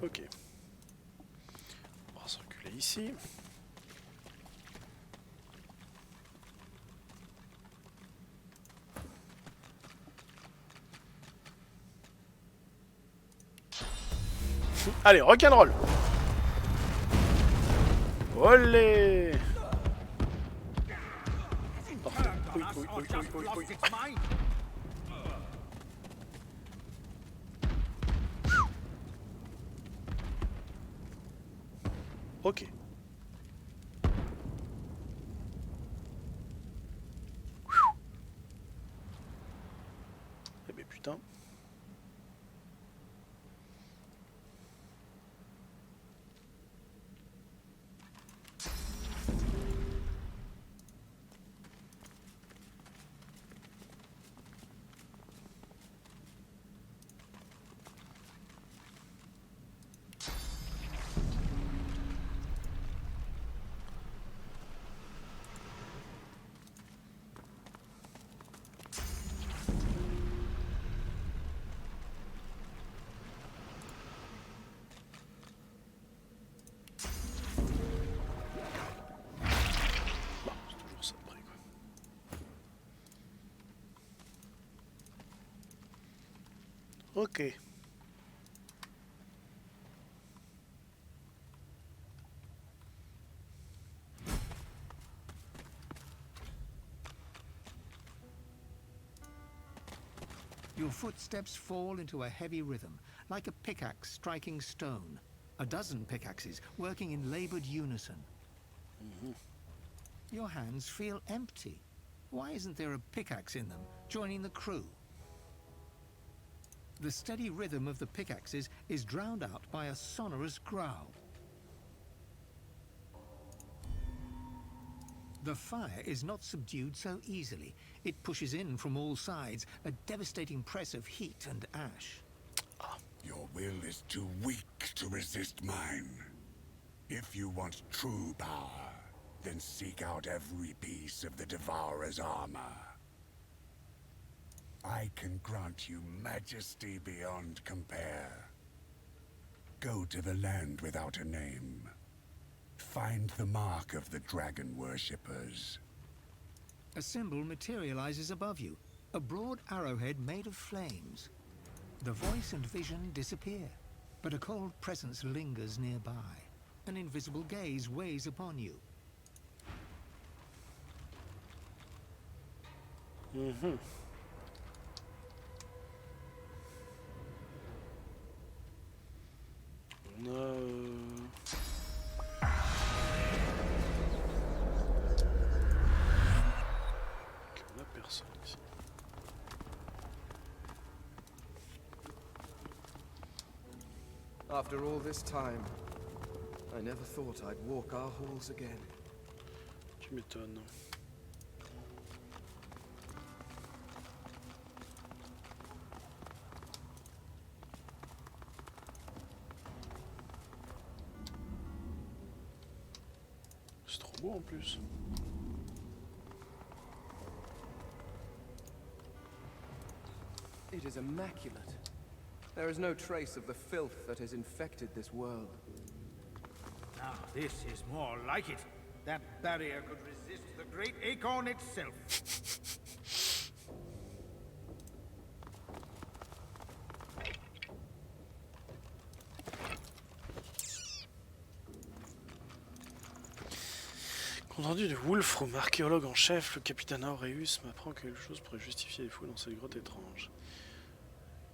Ok. On va se reculer ici. Allez, rock'n'roll. Olé. Parfait. Oui, oui, oui, oui, oui, oui. Ok. Eh ben putain. Bah, c'est toujours ça de près, quoi. Ok. Your footsteps fall into a heavy rhythm, like a pickaxe striking stone. A dozen pickaxes working in labored unison. Your hands feel empty. Why isn't there a pickaxe in them, joining the crew? The steady rhythm of the pickaxes is drowned out by a sonorous growl. The fire is not subdued so easily. It pushes in from all sides, a devastating press of heat and ash. Your will is too weak to resist mine. If you want true power, then seek out every piece of the Devourer's armor. I can grant you majesty beyond compare. Go to the land without a name. Find the mark of the dragon worshippers. A symbol materializes above you, a broad arrowhead made of flames. The voice and vision disappear, but a cold presence lingers nearby. An invisible gaze weighs upon you. On a... Ok, on a personne ici. After all this time, I never thought I'd walk our halls again. Tu m'étonnes. C'est trop beau en plus. It is immaculate. There is no trace of the filth that has infected this world. Now this is more like it. That barrier could resist the great acorn itself. Compte rendu de Wolfram, archéologue en chef, le capitaine Aureus m'apprend que quelque chose pourrait justifier les fouilles dans cette grotte étrange.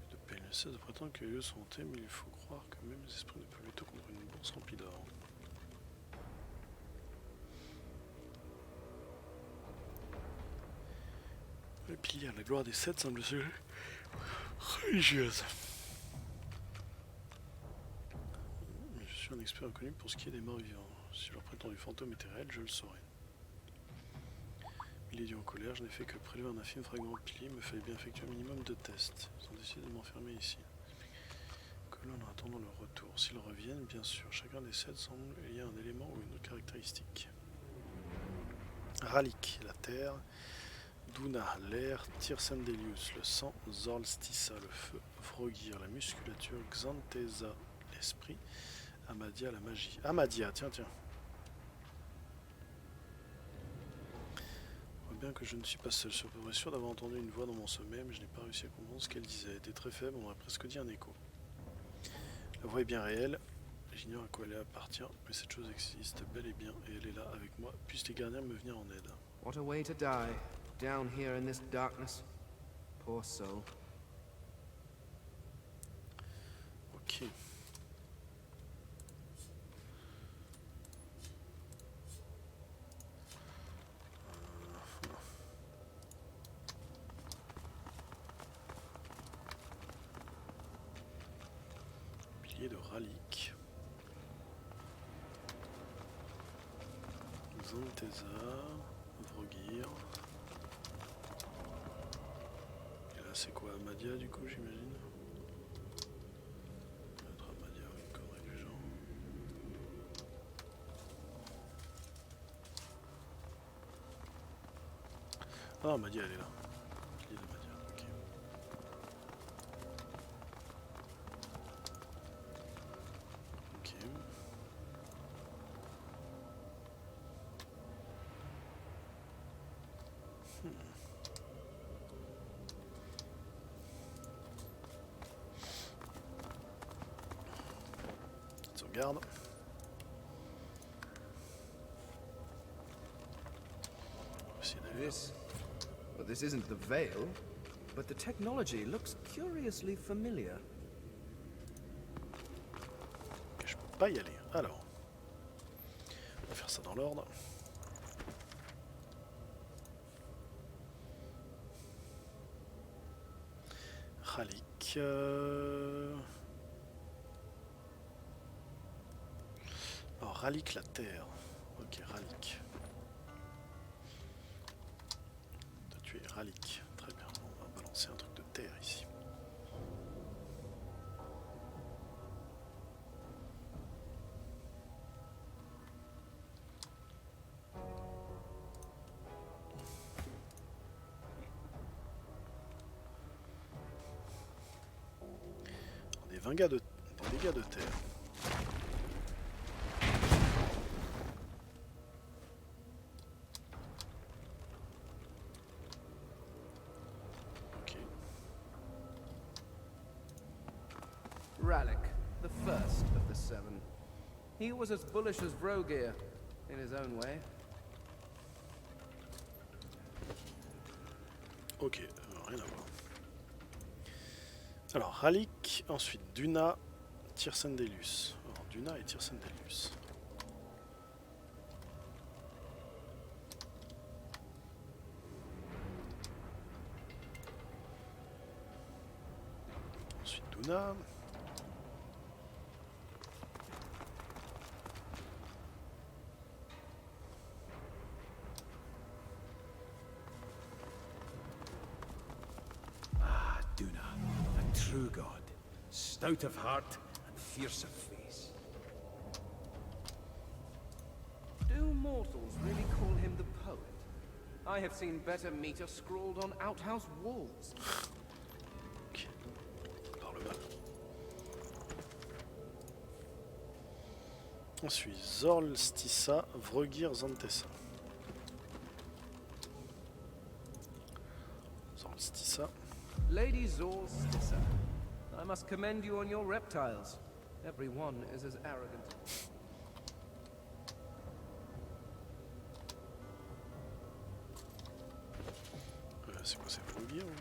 De peine ne cesse de prétendre que les lieux sont hantés, mais il faut croire que même les esprits ne peuvent lutter contre une bourse remplie d'or. Le pilier à la gloire des sept semble se religieuse. Mais je suis un expert reconnu pour ce qui est des morts vivants. Si leur prétendu fantôme était réel, je le saurais. Milady en colère, je n'ai fait que prélever un infime fragment de pilier, il me fallait bien effectuer un minimum de tests. Ils ont décidé de m'enfermer ici. Colonne en attendant leur retour. S'ils reviennent, bien sûr, chacun des sept semble lié à un élément ou une autre caractéristique. Ralik, la terre. Duna, l'air. Tirsendelius, le sang. Zorlstissa, le feu. Vrogir, la musculature. Xanthesa, les esprit. Amadia, la magie. Amadia, tiens, tiens. Je vois bien que je ne suis pas seul. Je suis sûr d'avoir entendu une voix dans mon sommeil, mais je n'ai pas réussi à comprendre ce qu'elle disait. Elle était très faible, on aurait presque dit un écho. La voix est bien réelle. J'ignore à quoi elle appartient, mais cette chose existe bel et bien, et elle est là avec moi. Puissent les gardiens me venir en aide. What a way to die, down here in this darkness. Poor soul. Ok. Pilier de Ralik. Zantesa, Vrogir. Et là c'est quoi, Amadia du coup j'imagine? Notre Amadia, une connerie du genre. Ah Amadia elle est là. Pilier d'Amadia, ok. Ok. Sauvegarde. Well, this isn't the veil, but the technology looks curiously familiar. Ok, je peux pas y aller. Alors, on va faire ça dans l'ordre. Ralik. Alors, Ralik la terre. Ok, Ralik. Toi, tu es Ralik. Très bien. On va balancer un truc de terre ici. Des dégâts de terre. Ok. Ralik, the first of the seven. He was as bullish as Vrogir, in his own way. Ok, rien à voir. Alors, Ralik, ensuite Duna, Tirsendelus. Alors, Duna et Tirsendelus. Ensuite Duna. Duna, a true god, stout of heart and fierce of face. Do mortals really call him the poet? I have seen better meter scrawled on outhouse walls. Ok. Par le bas. Ensuite, Zorlstissa, Vrogir, Zantessa. Zorlstissa. Lady Zorlstissa, I must commend you on your reptiles. Every one is as arrogant. C'est quoi, c'est Vrogir ou...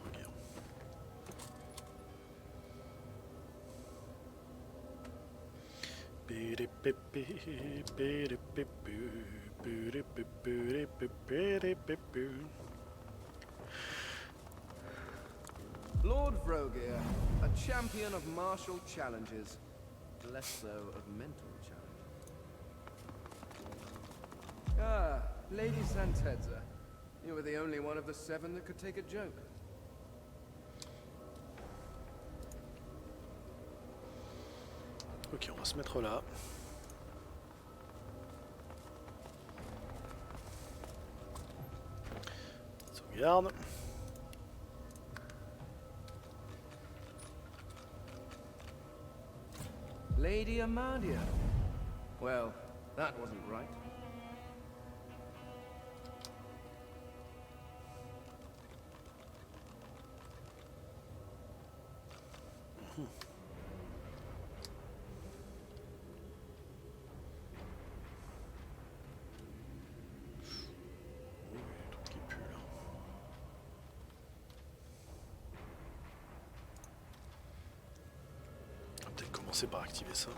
Vrogir. Lord Vrogir, a champion of martial challenges, less so of mental challenges. Ah, Lady Santedza, you were the only one of the seven that could take a joke. Ok, on va se mettre là. Sauvegarde. Lady Amadia. Well, that wasn't right. On va peut-être commencer par activer ça.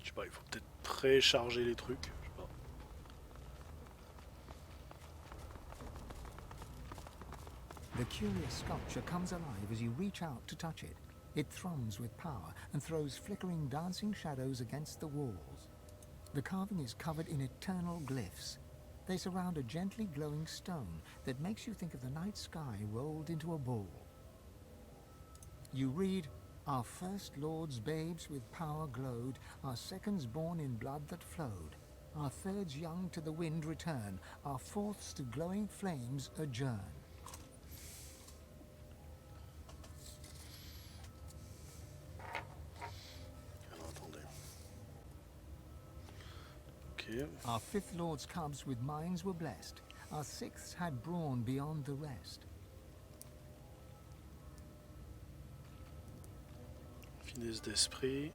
Je sais pas, il faut peut-être précharger les trucs. Je sais pas. The curious sculpture comes alive as you reach out to touch it. It thrums with power and throws flickering dancing shadows against the walls. The carving is covered in eternal glyphs. They surround a gently glowing stone that makes you think of the night sky rolled into a ball. You read, "Our first lords babes with power glowed, our seconds born in blood that flowed. Our thirds young to the wind return, our fourths to glowing flames adjourn." Alors attendez. Ok. Our fifth lord's cubs with minds were blessed. Our sixths had brawn beyond the rest. Finesse d'esprit.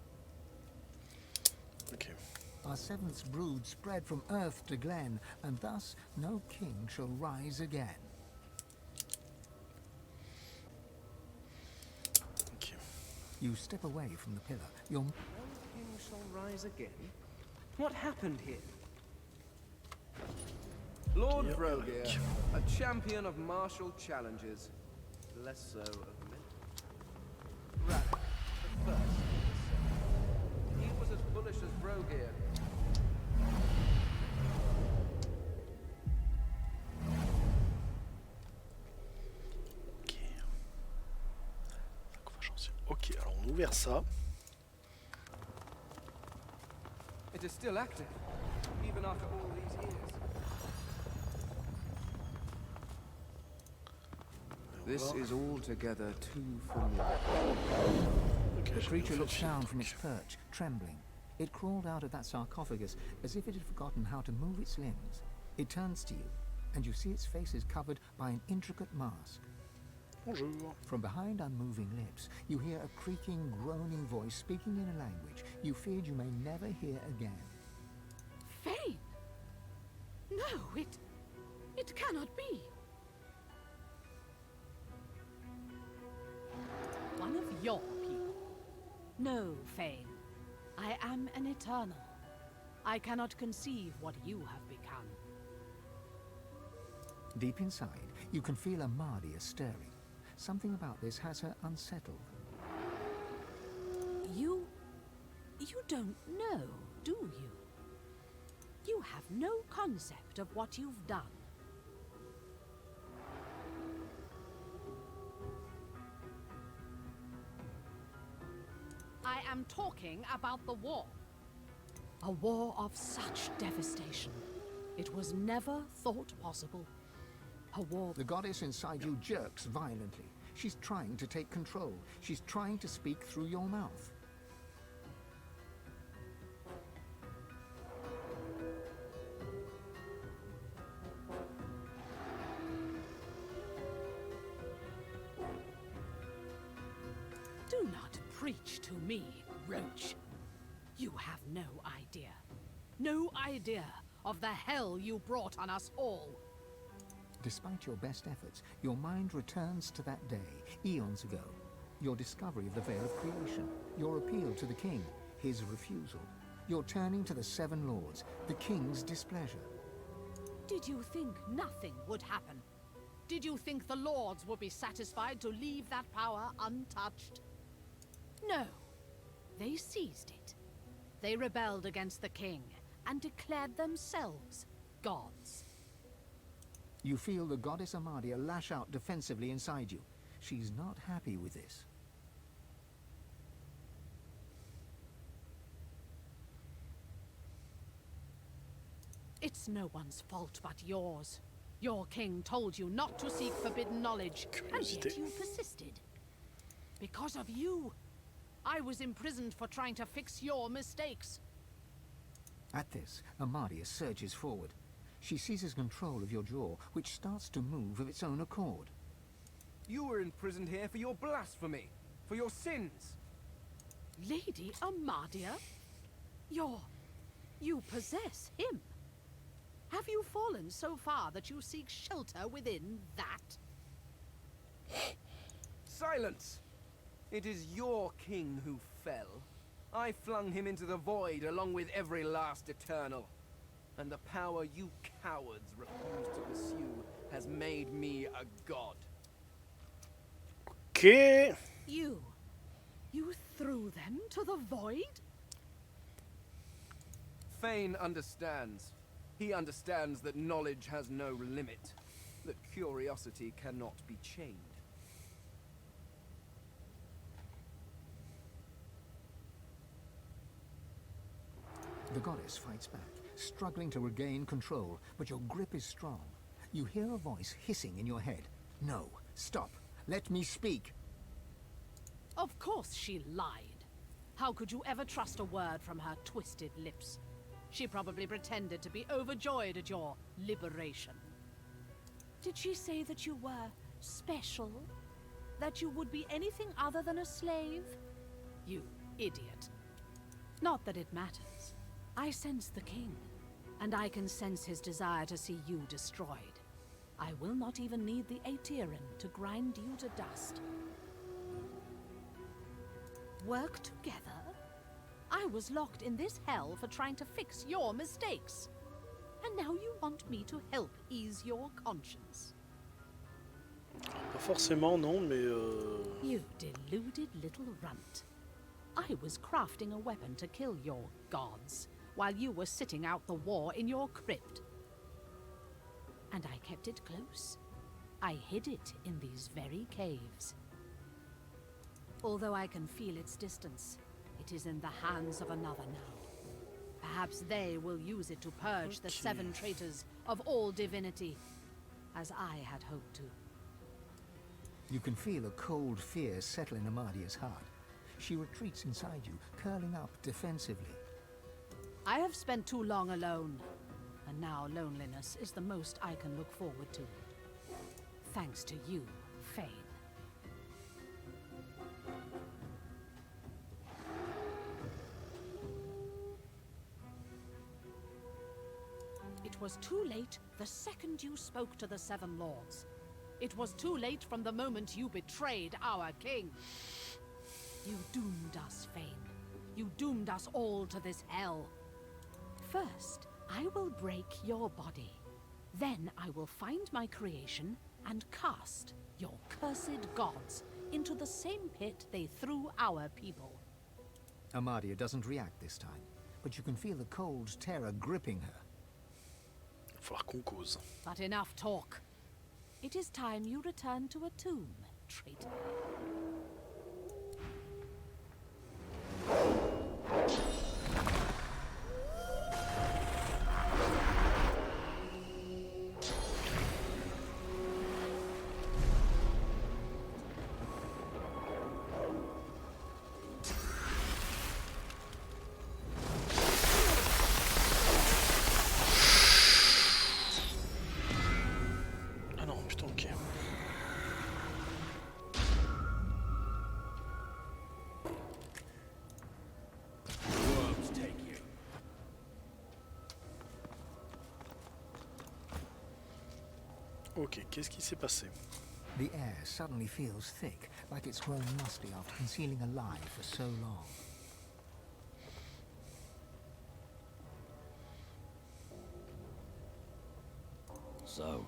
Ok. Our seventh's brood spread from earth to glen, and thus no king shall rise again. Ok. You step away from the pillar. Your No king shall rise again? What happened here? Lord Dear Vrogear, Mike. a champion of martial challenges. Less so of mental. Radek, the first. He was as bullish as Vrogear. Ok. Sarcophage ancien. Ok, alors on a ouvert ça. It is still active, even after all these years. This Voilà. is altogether too familiar. Ok, The j'ai creature bien looks fait le down truc. from its perch, trembling. It crawled out of that sarcophagus as if it had forgotten how to move its limbs. It turns to you, and you see its face is covered by an intricate mask. Bonjour. From behind unmoving lips, you hear a creaking, groaning voice speaking in a language you feared you may never hear again. Fane! No, it cannot be. One of your people. No, Fane. I am an eternal. I cannot conceive what you have become. Deep inside, you can feel Amadia stirring. Something about this has her unsettled. You don't know, do you? You have no concept of what you've done. I am talking about the war. A war of such devastation. It was never thought possible. A war. The goddess inside you jerks violently. She's trying to take control. She's trying to speak through your mouth. Do not preach to me, roach. You have no idea. No idea of the hell you brought on us all. Despite your best efforts, your mind returns to that day, eons ago. Your discovery of the Veil of Creation, your appeal to the king, his refusal. Your turning to the Seven Lords, the king's displeasure. Did you think nothing would happen? Did you think the lords would be satisfied to leave that power untouched? No. They seized it. They rebelled against the king and declared themselves gods. You feel the goddess Amadia lash out defensively inside you. She's not happy with this. It's no one's fault but yours. Your king told you not to seek forbidden knowledge, and yet Curiosité. you persisted. Because of you, I was imprisoned for trying to fix your mistakes. At this, Amadia surges forward. She seizes control of your jaw, which starts to move of its own accord. You were imprisoned here for your blasphemy, for your sins. Lady Amadia? You possess him. Have you fallen so far that you seek shelter within that? Silence! It is your king who fell. I flung him into the void along with every last eternal. And the power you cowards refuse to pursue has made me a god. Ok. You threw them to the void? Fane understands. He understands that knowledge has no limit, that curiosity cannot be chained. The goddess fights back, struggling to regain control, but your grip is strong. You hear a voice hissing in your head. No, stop. Let me speak. Of course she lied. How could you ever trust a word from her twisted lips? She probably pretended to be overjoyed at your liberation. Did she say that you were special? That you would be anything other than a slave? You idiot. Not that it matters. I sense the king, and I can sense his desire to see you destroyed. I will not even need the Aetiran to grind you to dust. Work together? I was locked in this hell for trying to fix your mistakes. And now you want me to help ease your conscience. Pas forcément, non, mais You deluded little runt. I was crafting a weapon to kill your gods, while you were sitting out the war in your crypt. And I kept it close. I hid it in these very caves. Although I can feel its distance, it is in the hands of another now. Perhaps they will use it to purge the 7 traitors of all divinity, as I had hoped to. You can feel a cold fear settle in Amadia's heart. She retreats inside you, curling up defensively. I have spent too long alone, and now loneliness is the most I can look forward to. Thanks to you, Fane. It was too late the second you spoke to the 7 lords. It was too late from the moment you betrayed our king. You doomed us, Fane. You doomed us all to this hell. First, I will break your body. Then I will find my creation and cast your cursed gods into the same pit they threw our people. Amadia doesn't react this time, but you can feel the cold terror gripping her. il va falloir qu'on cause. But enough talk. It is time you return to a tomb, traitor. Ah non, putain, ok. Wolves take you. Ok, qu'est-ce qui s'est passé? The air suddenly feels thick, like it's grown musty after concealing a lie for so long. So,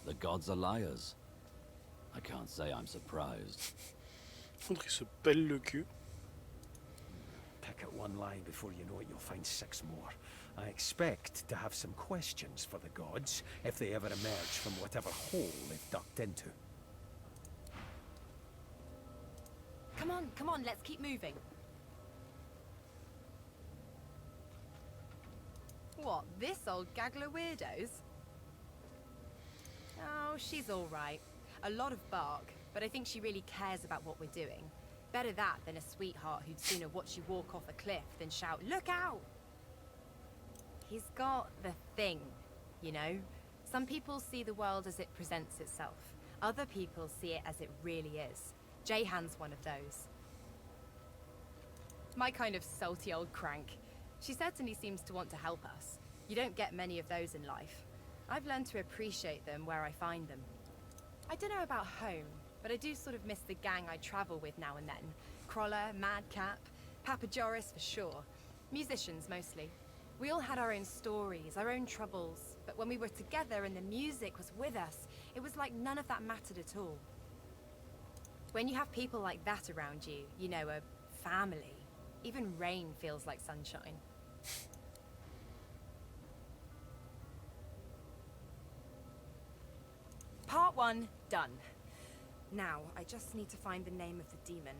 the gods are liars. I can't say I'm surprised. Faudrait se pèle le cul. Pick at one lie before you know it, you'll find 6 more. I expect to have some questions for the gods if they ever emerge from whatever hole they've ducked into. Come on, let's keep moving. What, this old gaggle of weirdos? she's all right. A lot of bark, but I think she really cares about what we're doing. Better that than a sweetheart who'd sooner watch you walk off a cliff than shout, "Look out!" He's got the thing, you know? Some people see the world as it presents itself. Other people see it as it really is. Jayhan's one of those. My kind of salty old crank. She certainly seems to want to help us. You don't get many of those in life. I've learned to appreciate them where I find them. I don't know about home, but I do sort of miss the gang I travel with now and then. Crawler, Madcap, Papa Joris for sure. Musicians mostly. We all had our own stories, our own troubles, but when we were together and the music was with us, it was like none of that mattered at all. When you have people like that around you, you know, a family, even rain feels like sunshine. Part 1 done. Now, I just need to find the name of the demon,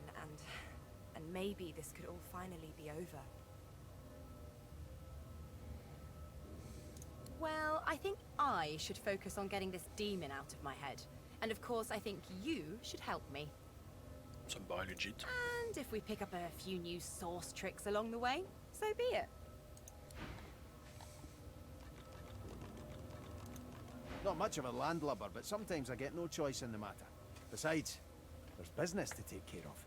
and maybe this could all finally be over. Well, I think I should focus on getting this demon out of my head. And of course, I think you should help me. Ça me paraît legit. And if we pick up a few new source tricks along the way, so be it. Not much of a landlubber, but sometimes I get no choice in the matter. Besides, there's business to take care of.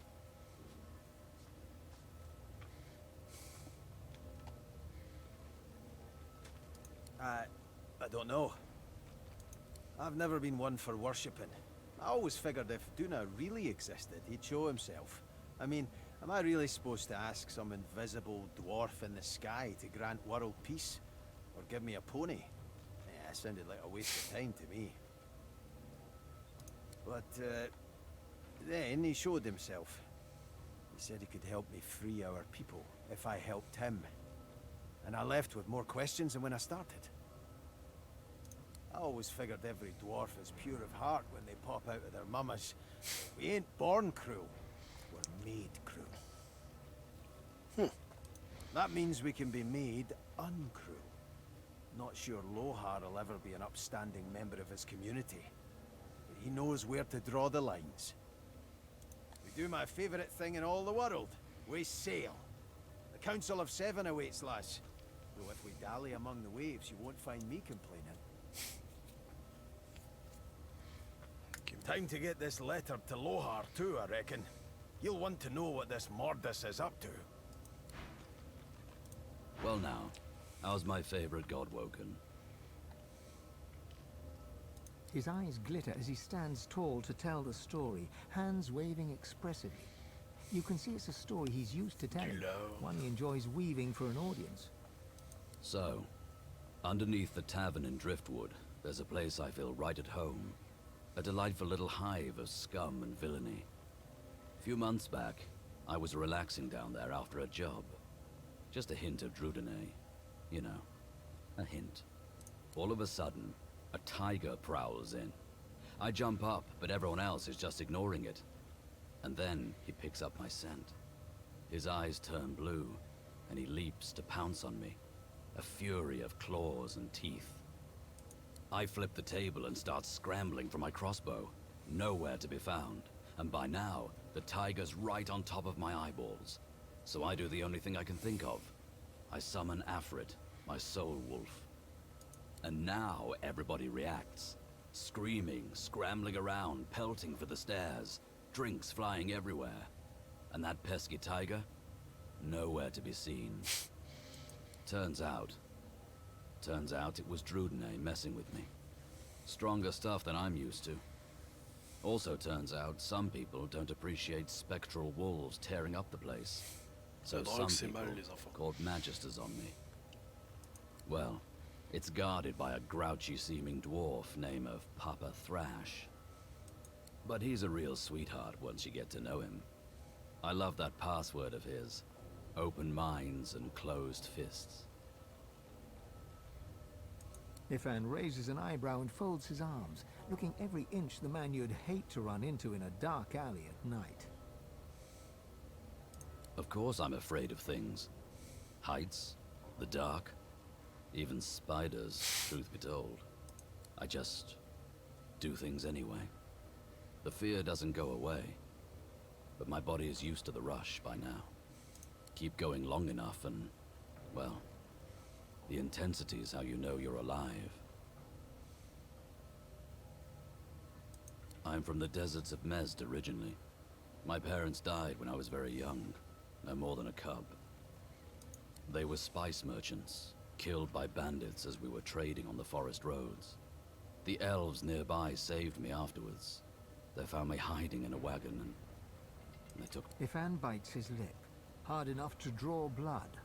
I don't know. I've never been one for worshipping. I always figured if Duna really existed, he'd show himself. I mean, am I really supposed to ask some invisible dwarf in the sky to grant world peace? Or give me a pony? Yeah, it sounded like a waste of time to me. But, then he showed himself. He said he could help me free our people, if I helped him. And I left with more questions than when I started. I always figured every dwarf is pure of heart when they pop out of their mamas. We ain't born cruel, we're made cruel. That means we can be made uncruel. Not sure Lohar will ever be an upstanding member of his community. But he knows where to draw the lines. We do my favourite thing in all the world. We sail. The Council of Seven awaits, lass. Though if we dally among the waves, you won't find me complaining. Time to get this letter to Lohar too, I reckon. You'll want to know what this Mordus is up to. Well now, how's my favorite god woken? His eyes glitter as he stands tall to tell the story, hands waving expressively. You can see it's a story he's used to telling, one he enjoys weaving for an audience. So, underneath the tavern in Driftwood, there's a place I feel right at home. A delightful little hive of scum and villainy. A few months back, I was relaxing down there after a job. Just a hint of Drudenay. You know, a hint. All of a sudden, a tiger prowls in. I jump up, but everyone else is just ignoring it. And then he picks up my scent. His eyes turn blue, and he leaps to pounce on me. A fury of claws and teeth. I flip the table and start scrambling for my crossbow. Nowhere to be found. And by now, the tiger's right on top of my eyeballs. So I do the only thing I can think of. I summon Afrit, my soul wolf. And now everybody reacts. Screaming, scrambling around, pelting for the stairs. Drinks flying everywhere. And that pesky tiger? Nowhere to be seen. Turns out it was Drudenay messing with me. Stronger stuff than I'm used to. Also turns out some people don't appreciate spectral wolves tearing up the place. So some people called magisters on me. Well, it's guarded by a grouchy-seeming dwarf named of Papa Thrash. But he's a real sweetheart once you get to know him. I love that password of his. Open minds and closed fists. Ifan raises an eyebrow and folds his arms, looking every inch the man you'd hate to run into in a dark alley at night. Of course I'm afraid of things. Heights, the dark, even spiders, truth be told. I just do things anyway. The fear doesn't go away, but my body is used to the rush by now. Keep going long enough and, well, the intensity is how you know you're alive. I'm from the deserts of Mesd originally. My parents died when I was very young, no more than a cub. They were spice merchants, killed by bandits as we were trading on the forest roads. The elves nearby saved me afterwards. They found me hiding in a wagon and they took... Ifan bites his lip, hard enough to draw blood.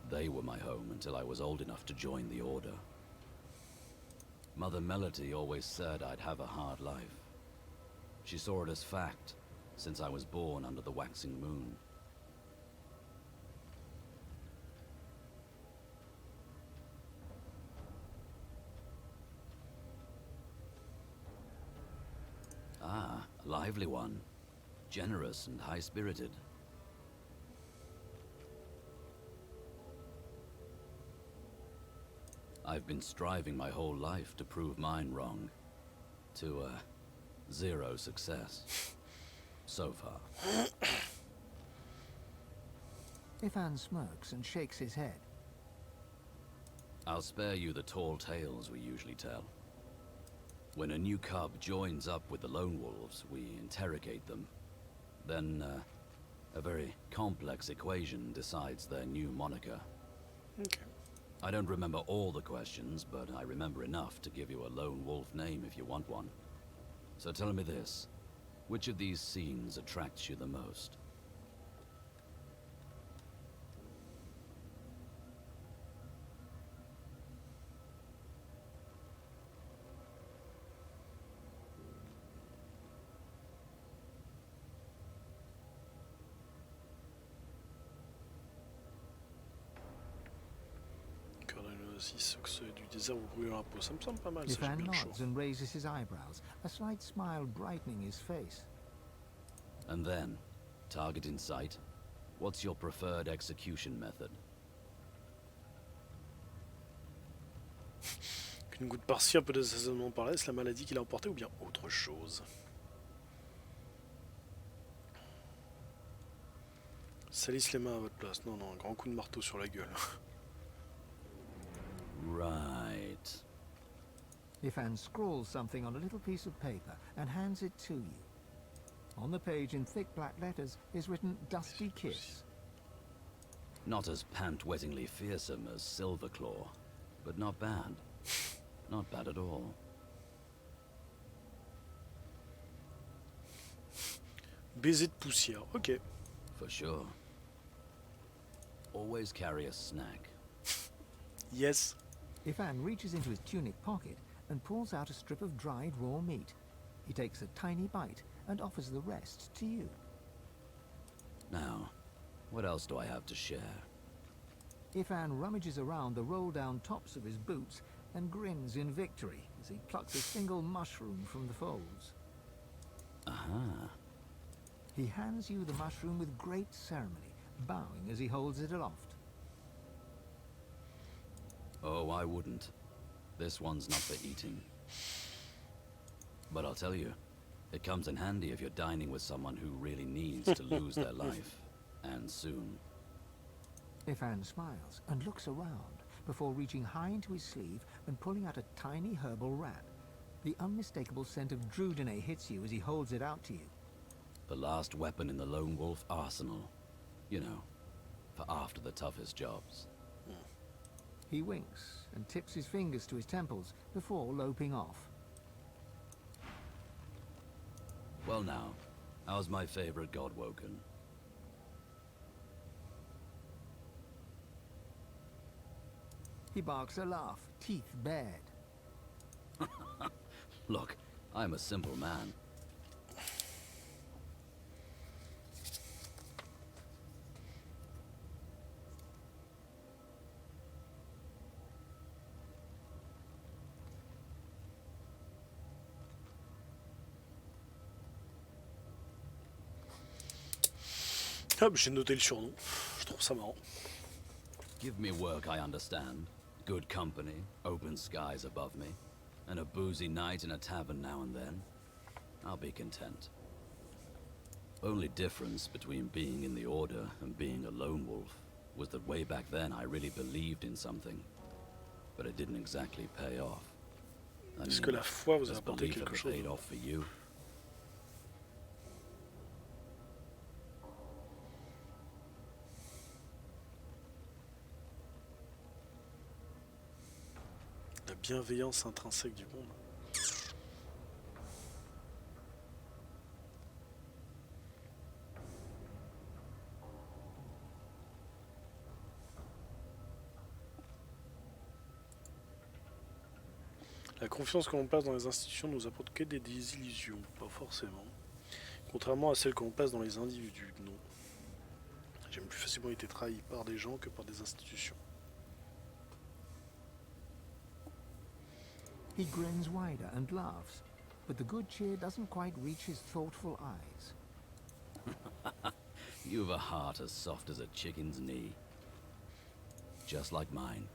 They were my home until I was old enough to join the Order. Mother Melody always said I'd have a hard life. She saw it as fact, since I was born under the waxing moon. Ah, a lively one. Generous and high-spirited. I've been striving my whole life to prove mine wrong. To, zero success. So far. Ifan smirks and shakes his head. I'll spare you the tall tales we usually tell. When a new cub joins up with the lone wolves, we interrogate them. Then, a very complex equation decides their new moniker. Okay. I don't remember all the questions, but I remember enough to give you a lone wolf name if you want one. So tell me this, which of these scenes attracts you the most? Du désert vous brûlez la peau. Ça me semble pas mal, ça, j'ai Ifan bien chaud. nods and raises his eyebrows, a slight smile brightening his face. And then, target in sight, what's your preferred execution method? Qu'une goutte par-ci, un peu d'assaisonnement par-là, est-ce la maladie qui l'a emporté ou bien autre chose? Salisse les mains à votre place. Non, non, un grand coup de marteau sur la gueule. Right. Ifan scrawls something on a little piece of paper and hands it to you. On the page in thick black letters is written Dusty Kiss. Not as pant-wettingly fearsome as Silverclaw, but not bad. Not bad at all. Baiser de poussière, ok. For sure. Always carry a snack. Yes. Ifan reaches into his tunic pocket and pulls out a strip of dried raw meat. He takes a tiny bite and offers the rest to you. Now, what else do I have to share? Ifan rummages around the roll-down tops of his boots and grins in victory as he plucks a single mushroom from the folds. Aha. He hands you the mushroom with great ceremony, bowing as he holds it aloft. Oh, I wouldn't. This one's not for eating. But I'll tell you, it comes in handy if you're dining with someone who really needs to lose their life, and soon. Ifan smiles and looks around before reaching high into his sleeve and pulling out a tiny herbal wrap. The unmistakable scent of Drudene hits you as he holds it out to you. The last weapon in the lone wolf arsenal. You know, for after the toughest jobs. He winks and tips his fingers to his temples before loping off. Well now, how's my favorite god woken? He barks a laugh, teeth bared. Look, I'm a simple man. Hop, j'ai noté le surnom. Je trouve ça marrant. Give me work I understand, good company, open skies above me, and a boozy night in a tavern now and then, I'll be content. Only difference between being in the Order and being a lone wolf was that way back then I really believed in something, but it didn't exactly pay off. Est-ce que la foi vous a does apporté belief quelque ever chose? paid off for you? La bienveillance intrinsèque du monde. La confiance que l'on place dans les institutions nous apporte que des désillusions, pas forcément. Contrairement à celle que l'on place dans les individus, non. J'ai plus facilement été trahi par des gens que par des institutions. He grins wider and laughs, but the good cheer doesn't quite reach his thoughtful eyes. You've a heart as soft as a chicken's knee. Just like mine.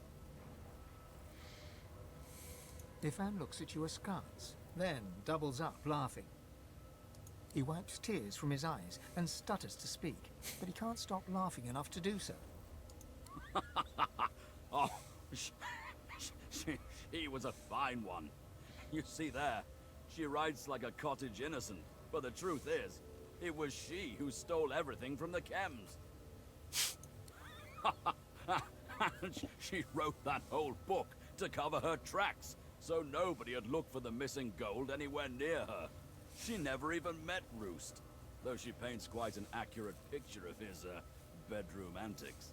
Ifan looks at you askance, then doubles up, laughing. He wipes tears from his eyes and stutters to speak, but he can't stop laughing enough to do so. Oh, she was a fine one. You see there, she writes like a cottage innocent, but the truth is, it was she who stole everything from the chems. She wrote that whole book to cover her tracks, so nobody'd look for the missing gold anywhere near her. She never even met Roost, though she paints quite an accurate picture of his bedroom antics.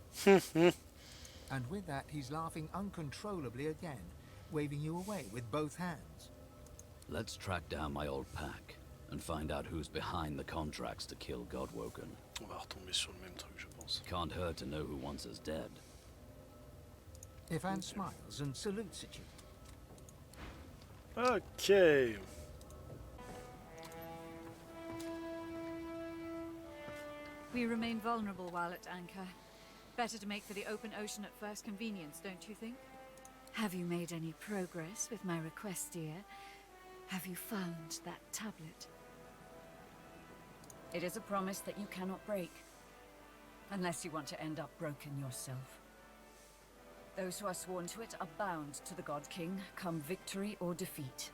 And with that, he's laughing uncontrollably again, waving you away with both hands. Let's track down my old pack and find out who's behind the contracts to kill Godwoken. On va retomber sur le même truc, je pense. Can't hurt to know who wants us dead. Ifan smiles and salutes at you. Ok. We remain vulnerable while at anchor. Better to make for the open ocean at first convenience, don't you think? Have you made any progress with my request, dear? Have you found that tablet? It is a promise that you cannot break, unless you want to end up broken yourself. Those who are sworn to it are bound to the God King, come victory or defeat.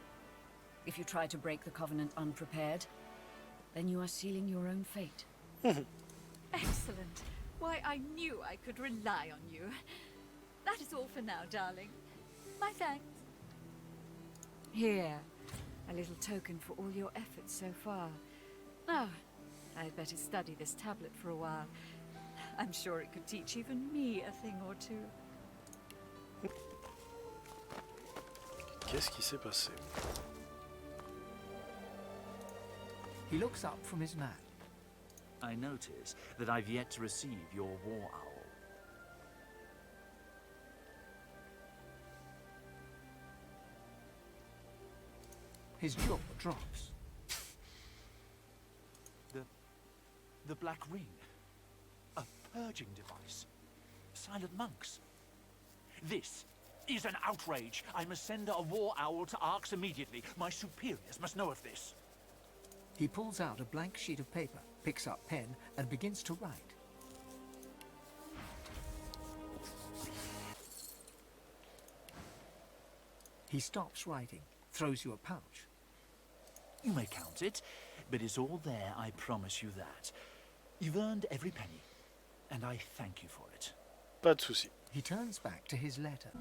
If you try to break the covenant unprepared, then you are sealing your own fate. Excellent. Why, I knew I could rely on you. That is all for now, darling. My thanks. Here, a little token for all your efforts so far. Now, I'd better study this tablet for a while. I'm sure it could teach even me a thing or two. Qu'est-ce qui s'est passé? He looks up from his map. I notice that I've yet to receive your war owl. His jaw drops. The Black Ring. A purging device. Silent monks. This is an outrage. I must send a war owl to Arx immediately. My superiors must know of this. He pulls out a blank sheet of paper, picks up pen, and begins to write. He stops writing, throws you a pouch. You may count it, but it's all there, I promise you that. You've earned every penny, and I thank you for it. Pas de souci. He turns back to his letter.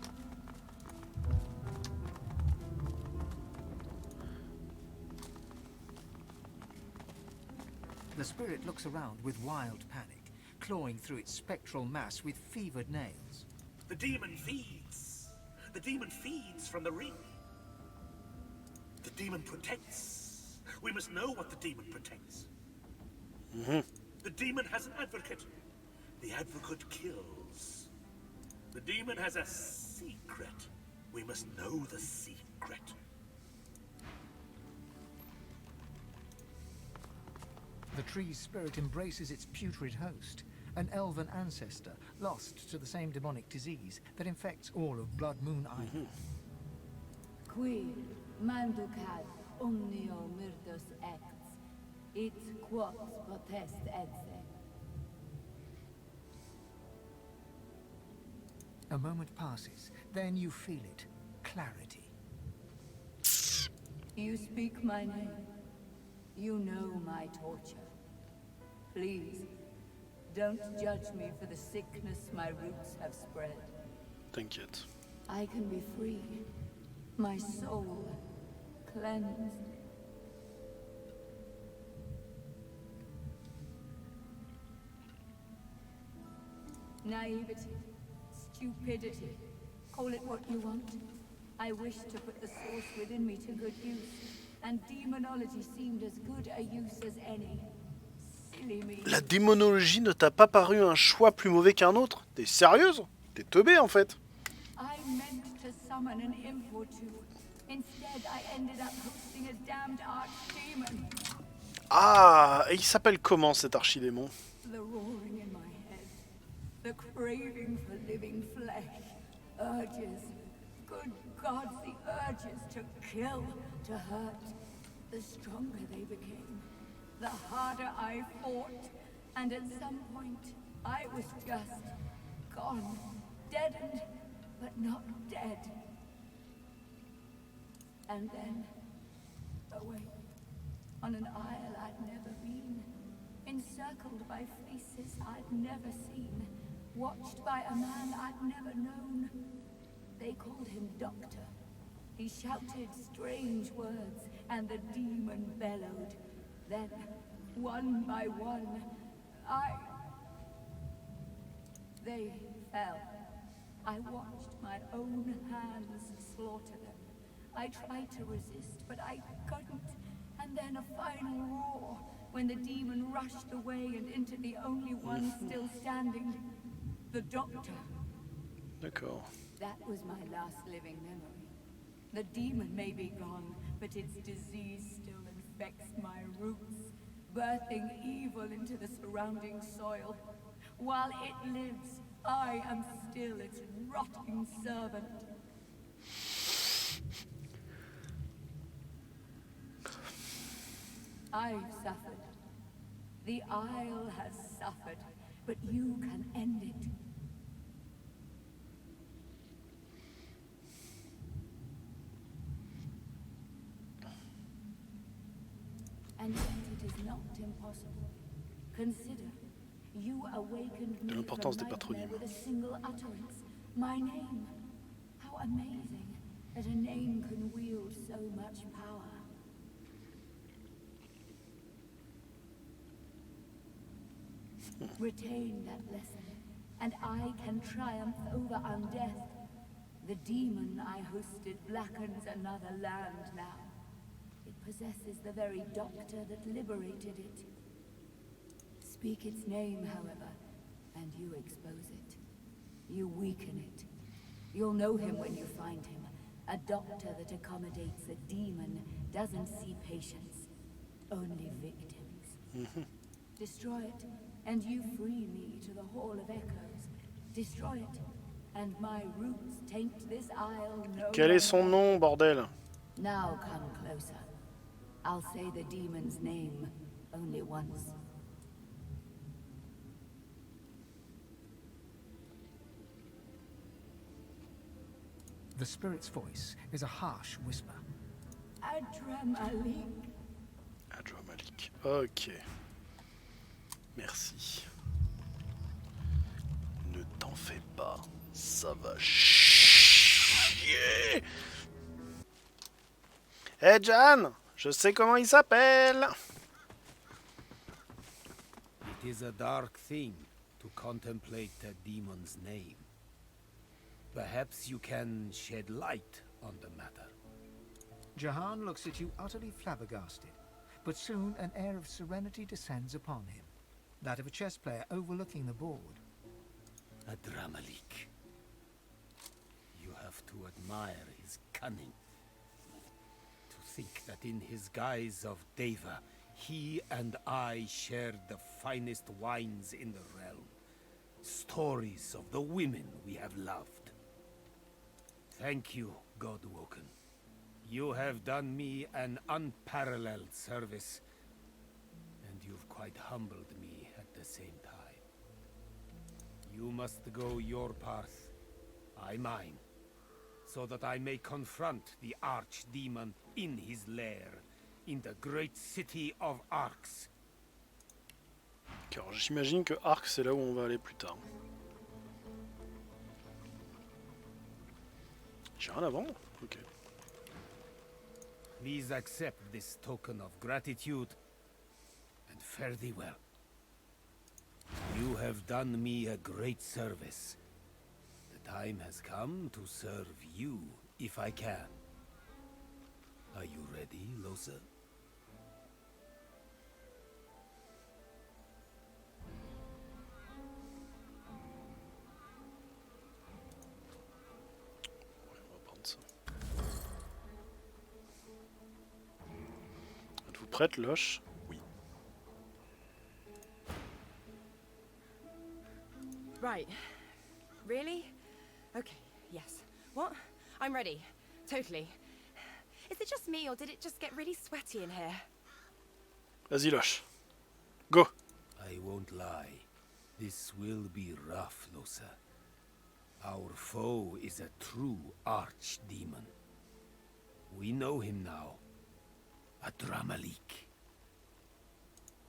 The spirit looks around with wild panic, clawing through its spectral mass with fevered nails. The demon feeds. The demon feeds from the ring. The demon protects. We must know what the demon protects. The demon has an advocate. The advocate kills. The demon has a secret. We must know the secret. The tree's spirit embraces its putrid host, an elven ancestor lost to the same demonic disease that infects all of Blood Moon Island. Qui manducat omnio myrtus ex, it quos potest etse. A moment passes, then you feel it. Clarity. You speak my name. You know my torture. Please, don't judge me for the sickness my roots have spread. T'inquiète. I can be free. My soul cleansed. Naivety, stupidity, call it what you want. I wish to put the source within me to good use, and demonology seemed as good a use as any. Silly me. La démonologie ne t'a pas paru un choix plus mauvais qu'un autre? T'es sérieuse? T'es teubé en fait. I meant to summon an imp or two. Instead, I ended up hosting a damned archdemon. Ah, et il s'appelle comment cet archidémon? The roaring in my head, the craving for living flesh, urges, good God, the urges to kill, to hurt. The stronger they became, the harder I fought, and at some point, I was just gone, deadened, but not dead. And then, away, on an isle I'd never been, encircled by faces I'd never seen, watched by a man I'd never known. They called him Doctor. He shouted strange words, and the demon bellowed. Then, one by one, they fell. I watched my own hands slaughter them. I tried to resist, but I couldn't. And then a final roar, when the demon rushed away and into the only one still standing, the Doctor. D'accord. That was my last living memory. The demon may be gone, but its disease still infects my roots, birthing evil into the surrounding soil. While it lives, I am still its rotting servant. I've suffered. The Isle has suffered, but you can end it. And yet it is not impossible. Consider, you awakened me from nightmare with a single utterance. My name. How amazing that a name can wield so much power. Retain that lesson, and I can triumph over undeath. The demon I hosted blackens another land now. It possesses the very doctor that liberated it. Speak its name, however, and you expose it. You weaken it. You'll know him when you find him. A doctor that accommodates a demon doesn't see patients, only victims. Destroy it, and you free me to the Hall of Echoes. Destroy it, and my roots taint this isle no Quel est son nom, bordel? Now come closer. I'll say the demon's name only once. The spirit's voice is a harsh whisper. Adramalik. Adramalik. Ok. Merci. Ne t'en fais pas. Ça va chier. Hey Jan, je sais comment il s'appelle. It is a dark thing to contemplate a demon's name. Perhaps you can shed light on the matter. Jahan looks at you utterly flabbergasted, but soon an air of serenity descends upon him, that of a chess player overlooking the board. Adramalik. You have to admire his cunning. To think that in his guise of Deva, he and I shared the finest wines in the realm. Stories of the women we have loved. Thank you, Godwoken. You have done me an unparalleled service, and you've quite humbled me at the same time. You must go your path, I mine, so that I may confront the archdemon in his lair, in the great city of Arx. Alors j'imagine que Arc c'est là où on va aller plus tard. J'ai rien à vendre? Ok. Please accept this token of gratitude, and fare thee well. You have done me a great service. The time has come to serve you, if I can. Are you ready, Losa? Êtes-vous prête, Loche? Oui. Right. Really? Okay, yes. What? I'm ready. Totally. Is it just me, or did it just get really sweaty in here? Vas-y, Loche. Go! I won't lie. This will be rough, Losa. Our foe is a true archdemon. We know him now. A Dramalik.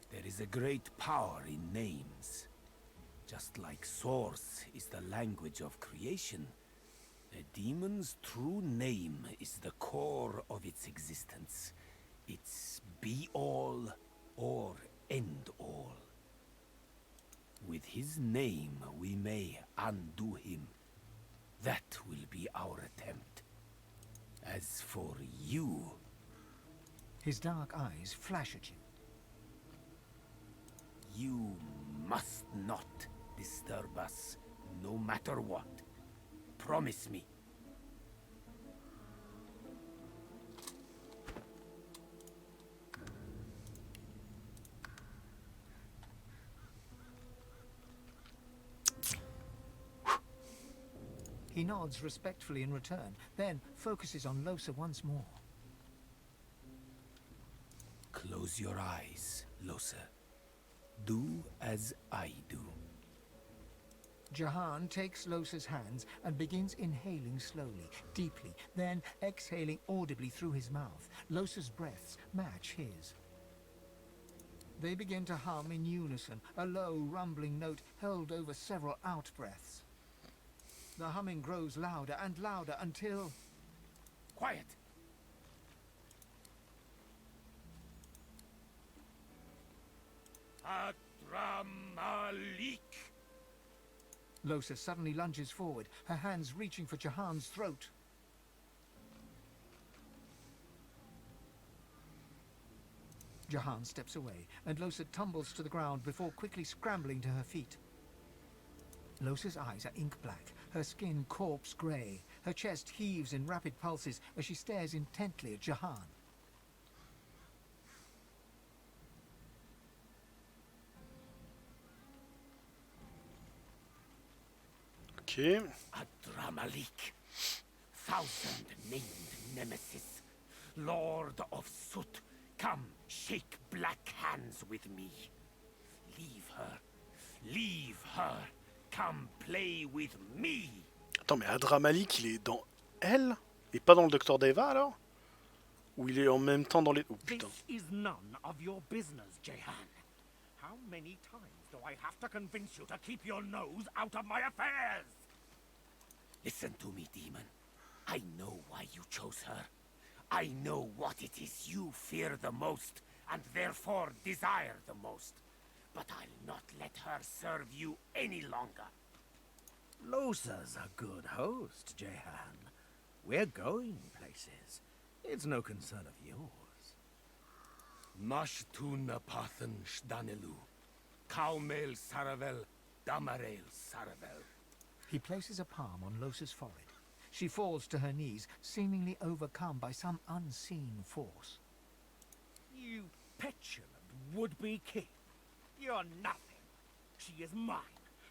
There is a great power in names. Just like Source is the language of creation, a demon's true name is the core of its existence. It's be-all or end-all. With his name, we may undo him. That will be our attempt. As for you... His dark eyes flash at you. You must not disturb us, no matter what. Promise me. He nods respectfully in return, then focuses on Losa once more. Close your eyes, Losa. Do as I do. Jahan takes Losa's hands and begins inhaling slowly, deeply, then exhaling audibly through his mouth. Losa's breaths match his. They begin to hum in unison, a low, rumbling note held over several out-breaths. The humming grows louder and louder until... Quiet! Dramalik! Losa suddenly lunges forward, her hands reaching for Jahan's throat. Jahan steps away, and Losa tumbles to the ground before quickly scrambling to her feet. Losa's eyes are ink black, her skin corpse grey. Her chest heaves in rapid pulses as she stares intently at Jahan. Okay. Dramalik, thousand-named nemesis, Lord of Soot, come shake black hands with me. Leave her, come play with me. Attends, mais Adramalik, il est dans elle et pas dans le Docteur Deva alors? Ou il est en même temps dans les... Oh putain. This is none of your business, Jehan. How many times do I have to convince you to keep your nose out of my affairs? Listen to me, demon. I know why you chose her. I know what it is you fear the most, and therefore desire the most. But I'll not let her serve you any longer. Losa's a good host, Jehan. We're going places. It's no concern of yours. Mashtuna Pathan Shdanelu. Kaumel Saravel, Damarel Saravel. He places a palm on Losa's forehead. She falls to her knees, seemingly overcome by some unseen force. You petulant would-be king. You're nothing. She is mine.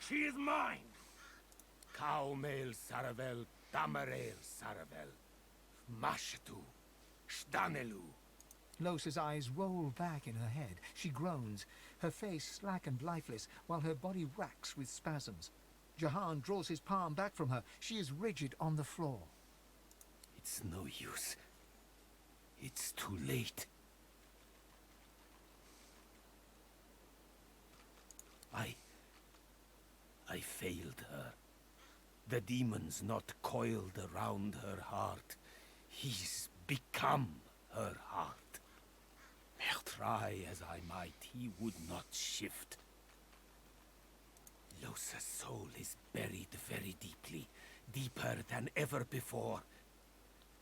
She is mine. Kaumel Saravel, Damarel Saravel. Mashtu. Shdanelu. Losa's eyes roll back in her head. She groans, her face slack and lifeless, while her body racks with spasms. Jahan draws his palm back from her. She is rigid on the floor. It's no use. It's too late. I failed her. The demon's not coiled around her heart. He's become her heart. Try as I might, he would not shift. Losa's soul is buried very deeply, deeper than ever before.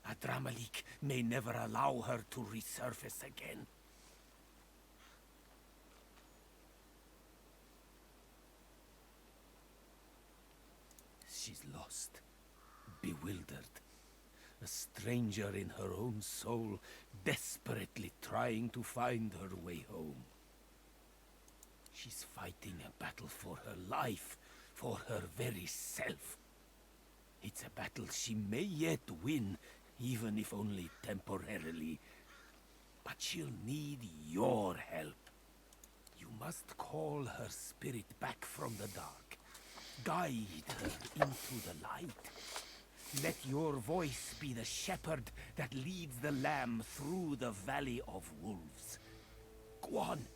Adramalik may never allow her to resurface again. She's lost, bewildered. A stranger in her own soul, desperately trying to find her way home. She's fighting a battle for her life, for her very self. It's a battle she may yet win, even if only temporarily. But she'll need your help. You must call her spirit back from the dark. Guide her into the light. Let your voice be the shepherd that leads the lamb through the valley of wolves. Go on,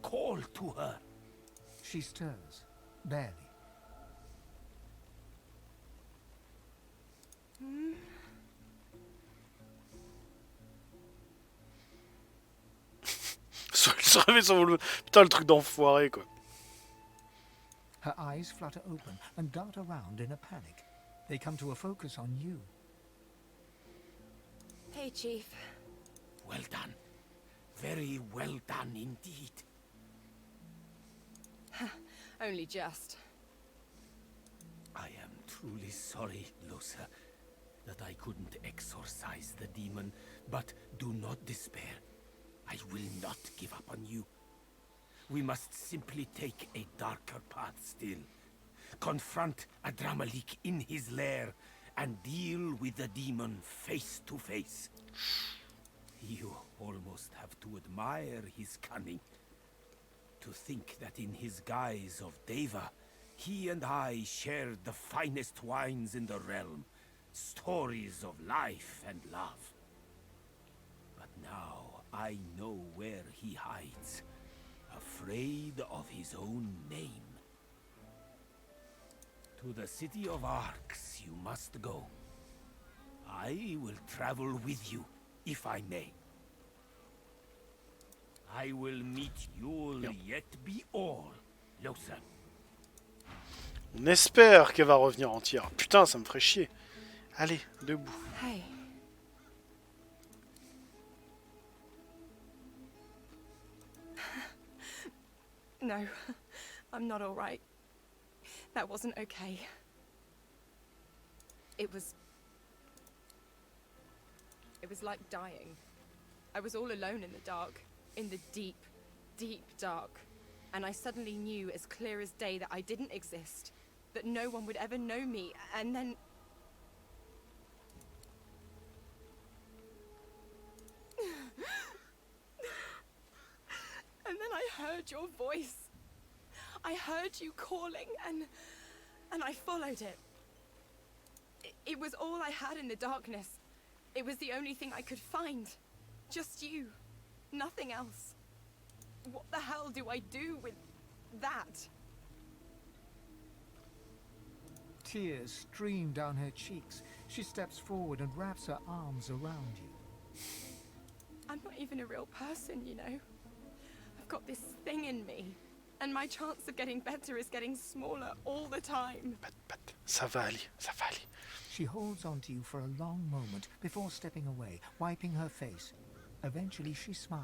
call to her. She stirs, barely. Se réveille sur volume. Putain, le truc d'enfoiré, quoi. Her eyes flutter open and dart around in a panic. They come to a focus on you. Hey, Chief. Well done. Very well done indeed. Only just. I am truly sorry, Losa, that I couldn't exorcise the demon, but do not despair. I will not give up on you. We must simply take a darker path still. Confront Adramalik in his lair and deal with the demon face to face. You almost have to admire his cunning. To think that in his guise of Deva, he and I shared the finest wines in the realm. Stories of life and love. But now I know where he hides. Afraid of his own name. To the city of Arx you must go. I will travel with you, if I may. I will meet you'll yet be all, Losa. On espère qu'elle va revenir entière. Putain, ça me ferait chier. Allez, debout. Hey. No, I'm not all right. That wasn't okay. It was like dying. I was all alone in the dark, in the deep, deep dark. And I suddenly knew as clear as day that I didn't exist, that no one would ever know me, and then... And then I heard your voice. I heard you calling, and I followed it. It was all I had in the darkness. It was the only thing I could find. Just you. Nothing else. What the hell do I do with that? Tears stream down her cheeks. She steps forward and wraps her arms around you. I'm not even a real person, you know. I've got this thing in me. And my chance of getting better is getting smaller all the time. Pat, ça va aller, ça va aller. She holds onto you for a long moment before stepping away, wiping her face. Eventually she smiles.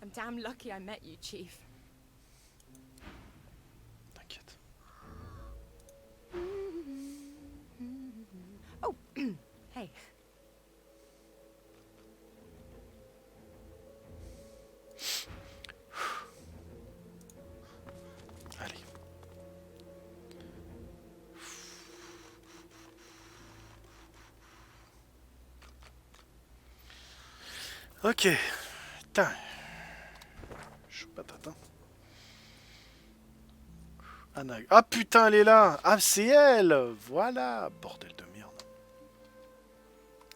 I'm damn lucky I met you, Chief. T'inquiète. Oh, hey. Allez. Ok. Putain. Chou patate, hein. Anag. Ah putain, elle est là. Ah, c'est elle. Voilà. Bordel de merde.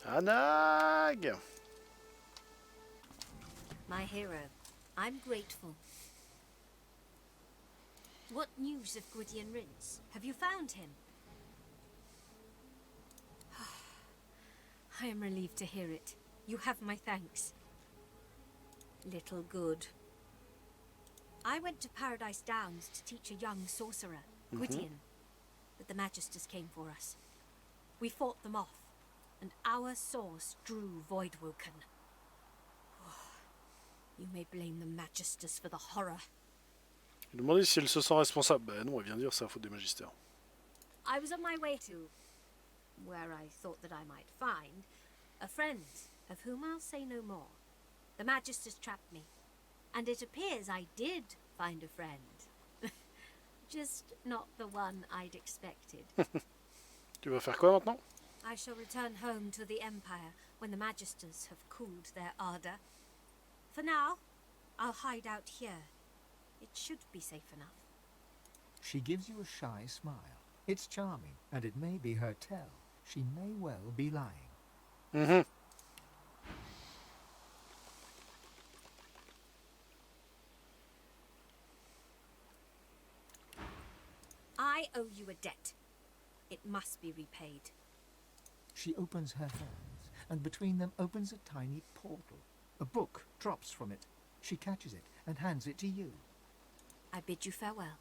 Anag. My hero, I'm grateful. What news of Gwydion Rince? Have you found him? I am relieved to hear it. You have my thanks. Little good. I went to Paradise Downs to teach a young sorcerer, Gwydion, but the Magisters came for us. We fought them off, and our source drew Voidwoken. You may blame the Magisters for the horror. Je lui ai demandé si elle se sent responsable. Bah non, elle vient de dire c'est la faute des magistères. I was on my way to where I thought that I might find a friend of whom I'll say no more. The Magisters trapped me, and it appears I did find a friend. Just not the one I'd expected. Tu vas faire quoi maintenant? I shall return home to the Empire when the Magisters have cooled their ardor. For now, I'll hide out here. It should be safe enough. She gives you a shy smile. It's charming, and it may be her tell. She may well be lying. I owe you a debt. It must be repaid. She opens her hands, and between them opens a tiny portal. A book drops from it. She catches it and hands it to you. I bid you farewell.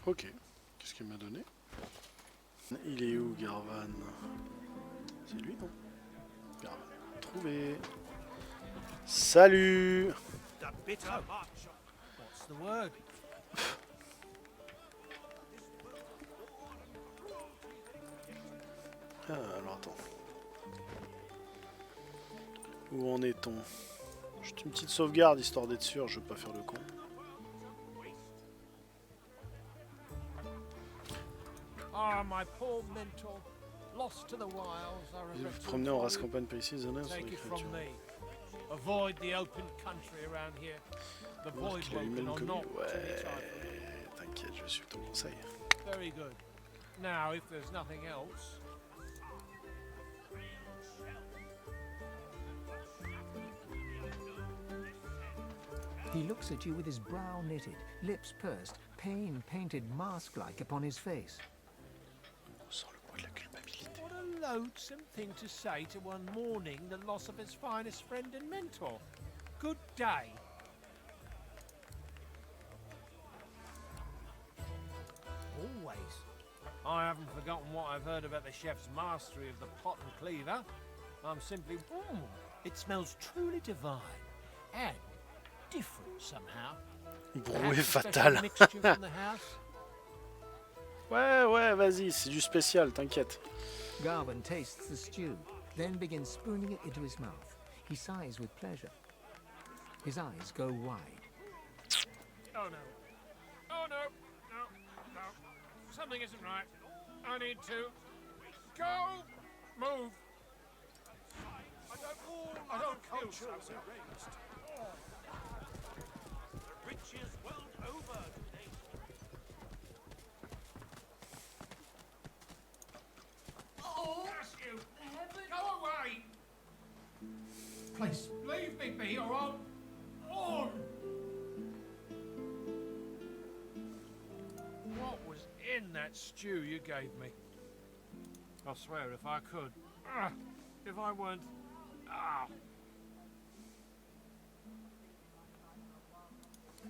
Ok. Qu'est-ce qu'elle m'a donné? Il est où, Garvan? C'est lui, non? Garvan. Trouvé. Salut! What's the word? Ah, alors attends. Où en est-on? Juste une petite sauvegarde histoire d'être sûr, je veux pas faire le con. Ah, my poor mentor, lost to the wilds. Vous vous promenez en race campagne par ici, les nains sur Take it from l'écriture. me. Avoid the open country around here. The Voir qu'il a eu Voidwoken are mélancolie. not to be Ouais, trifled. t'inquiète, je suis ton conseil. Very good. Now, if there's nothing else. He looks at you with his brow knitted, lips pursed, pain painted mask-like upon his face. What a loathsome thing to say to one mourning the loss of his finest friend and mentor. Good day. Always. I haven't forgotten what I've heard about the chef's mastery of the pot and cleaver. I'm simply... it smells truly divine. And different somehow. Brouillé Perhaps a special fatal. mixture from the house? Ouais, vas-y, c'est du spécial, t'inquiète. Garvin tastes the stew, then begins spooning it into his mouth. He sighs with pleasure. His eyes go wide. Oh no. Oh no. No. Something isn't right. I need to go. Move. I don't feel so raised. The riches world over today. Oh, ask you. Go away. Please, leave me be or I'll... On. What was in that stew you gave me? I swear if I could. If I weren't...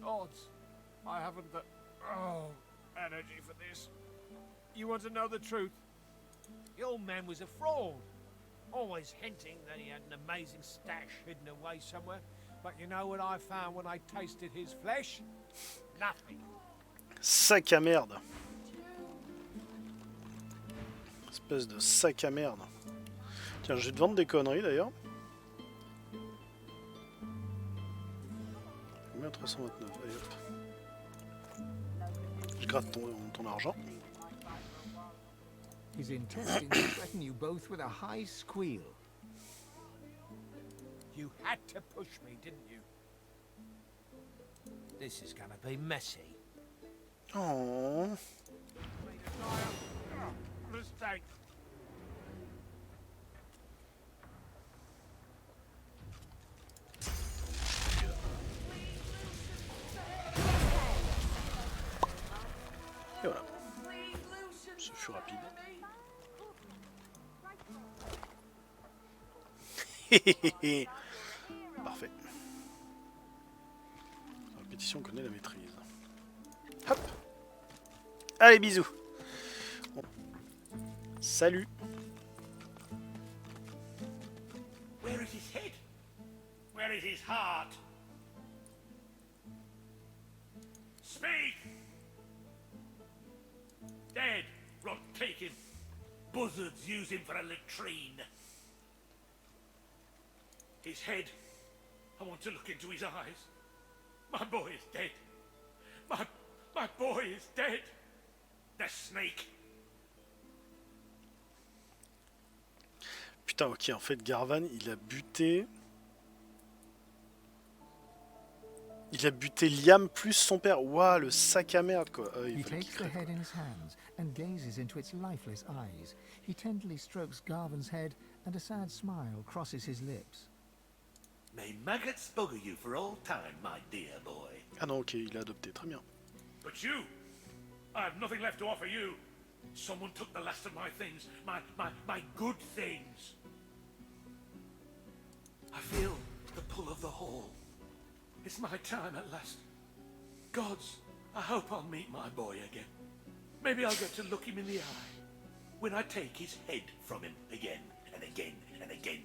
Odds. I haven't the... energy for this. You want to know the truth? The old man was a fraud. Always hinting that he had an amazing stash hidden away somewhere. But you know what I found when I tasted his flesh? Nothing. Sac à merde. Espèce de sac à merde. Tiens, je vais te vendre des conneries d'ailleurs. Combien? 329. Allez hop. Je gratte ton argent. His intestines threaten you both with a high squeal. You had to push me, didn't you? This is gonna be messy. Oh. Made a dire mistake. Et voilà. Ce fut rapide. Parfait. La répétition connaît la maîtrise. Hop. Allez, bisous. Bon. Salut. Where is his head? Where is his heart? Speak! Dead. Rot, take him. Buzzards use him for a latrine. His head. I want to look into his eyes. My boy is dead. My boy is dead. The snake. Putain, ok, en fait, Garvan, il a buté... Il a buté Liam plus son père. Ouah, le sac à merde, quoi. He takes the head in his hands and gazes into its lifeless eyes. He tenderly strokes Garvan's head and a sad smile crosses his lips. May maggots bugger you for all time, my dear boy. Ah non, ok, il a adopté, très bien. But you, I have nothing left to offer you. Someone took the last of my things, my good things. I feel the pull of the hall. It's my time at last. Gods, I hope I'll meet my boy again. Maybe I'll get to look him in the eye when I take his head from him again and again and again.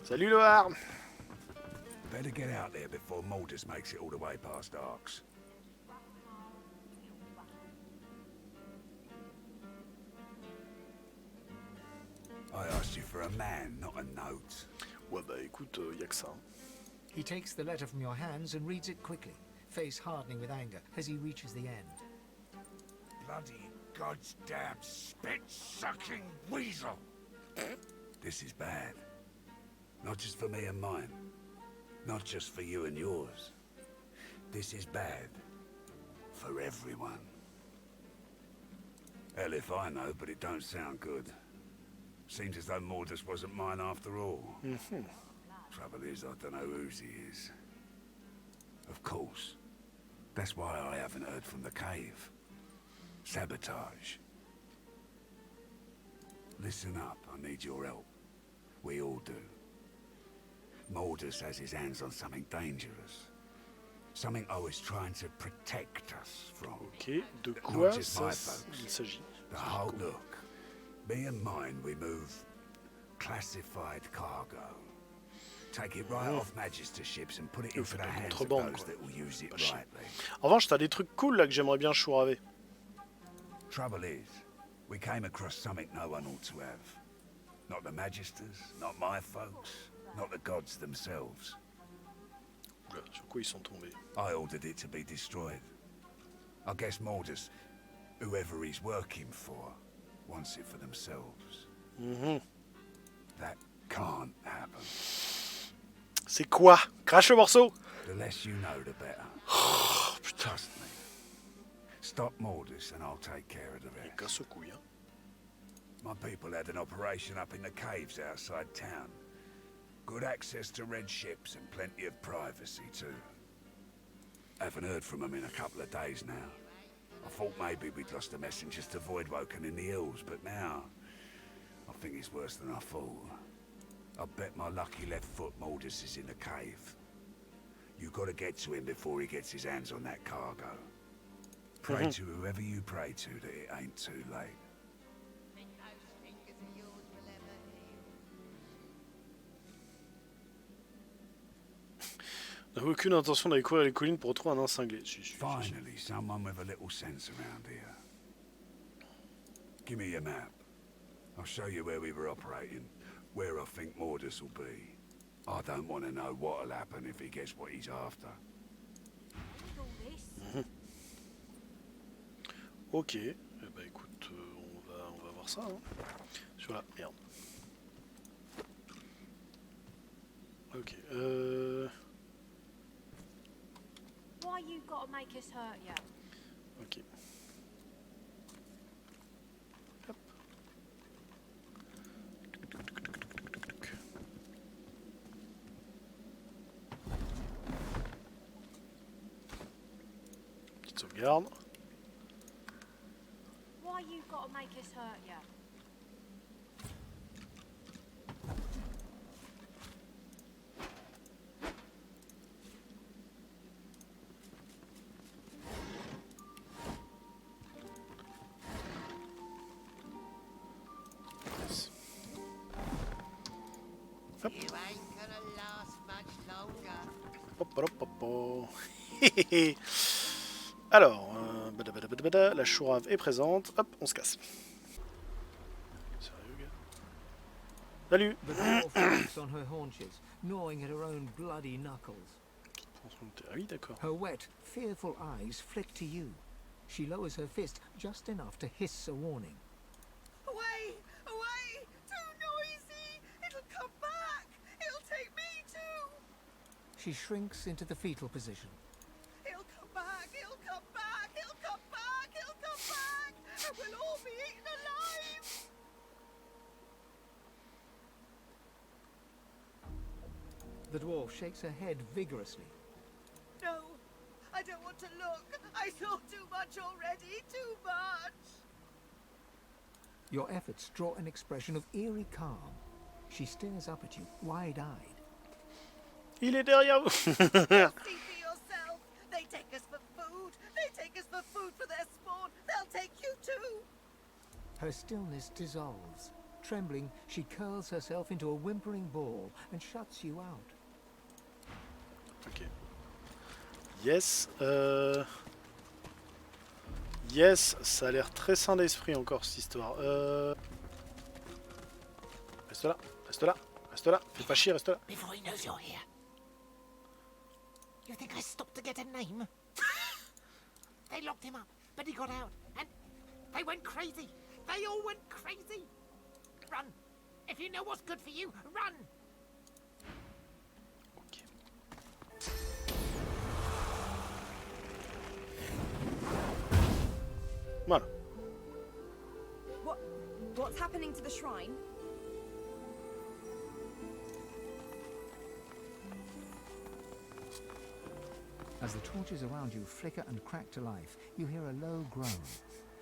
Salut Loire. Better get out there before Maldus makes it all the way past Arcs. I asked you for a man, not a note. Ouais bah écoute, y a que ça. He takes the letter from your hands and reads it quickly, face hardening with anger as he reaches the end. Bloody goddamn spit-sucking weasel! This is bad. Not just for me and mine. Not just for you and yours. This is bad. For everyone. Hell if I know, but it don't sound good. Seems as though Mordus wasn't mine after all. Trouble is, I don't know whose he is. Of course. That's why I haven't heard from the cave. Sabotage. Listen up, I need your help. We all do. Mordus has his hands on something dangerous. Something I was trying to protect us from. Ok, de Not quoi just my ça folks. il s'agit? The whole look. Me and mine, we move classified cargo. Take it right off Magister ships and put it into the hands of those that will use it rightly. En revanche, t'as des trucs cool là que j'aimerais bien chouraver. Trouble is, we came across something no one ought to have. Not the Magisters, not my folks, not the gods themselves. Oula, sur quoi ils sont tombés? I ordered it to be destroyed. I guess Mordus, whoever he's working for, wants it for themselves. That can't happen. C'est quoi? Crache le morceau! The less you know, the better. Trust me. Stop Mordus and I'll take care of the rest. Casse couille, hein. My people had an operation up in the caves outside town. Good access to red ships and plenty of privacy too. Haven't heard from them in a couple of days now. I thought maybe we'd lost the messengers to Voidwoken in the hills, but now I think it's worse than I thought. I bet my lucky left foot Mordus is in the cave. You gotta get to him before he gets his hands on that cargo. Pray to whoever you pray to that it ain't too late. On n'a aucune intention d'aller courir les collines pour retrouver un nain cinglé. Finally, someone with a little sense around here. Give me your map. I'll show you where we were operating, where I think Mordus will be. I don't want to know what'll happen if he gets what he's after. Ok, eh bah écoute, on va voir ça. Hein. Sur la merde. Ok, Why you gotta make us hurt you? ok. Hop. Petite sauvegarde. Why you gotta make us hurt you? Hop. You ain't gonna last much longer. Hop, hop, hop, hop. Alors, la chourave est présente. Hop, on se casse. Sérieux, gars? Salut. The dwarf drops on her haunches, gnawing at her own bloody knuckles. Ah oui, d'accord. Her wet, fearful eyes flick to you. She lowers her fist just enough to hiss a warning. Away! Away! Too noisy! It'll come back! It'll take me too! She shrinks into the fetal position. He'll come back! He'll come back! He'll come back! He'll come back! And we'll all be eaten alive! The dwarf shakes her head vigorously. No! I don't want to look! I saw too much already! Too much! Your efforts draw an expression of eerie calm. She stares up at you, wide-eyed. Il est derrière vous. See for yourself! They take us for food! They take us for food for their spawn! They'll take you too! Her stillness dissolves. Trembling, she curls herself into a whimpering ball and shuts you out. Ok. Yes. Yes, ça a l'air très sain d'esprit encore cette histoire. Reste là, reste là, reste là. Fais pas chier, reste là. Before he knows you're here. You think I stopped to get a name? They locked him up, but he got out, and they went crazy. They all went crazy. Run. If you know what's good for you, run. Voilà. What's happening to the shrine? As the torches around you flicker and crack to life, you hear a low groan.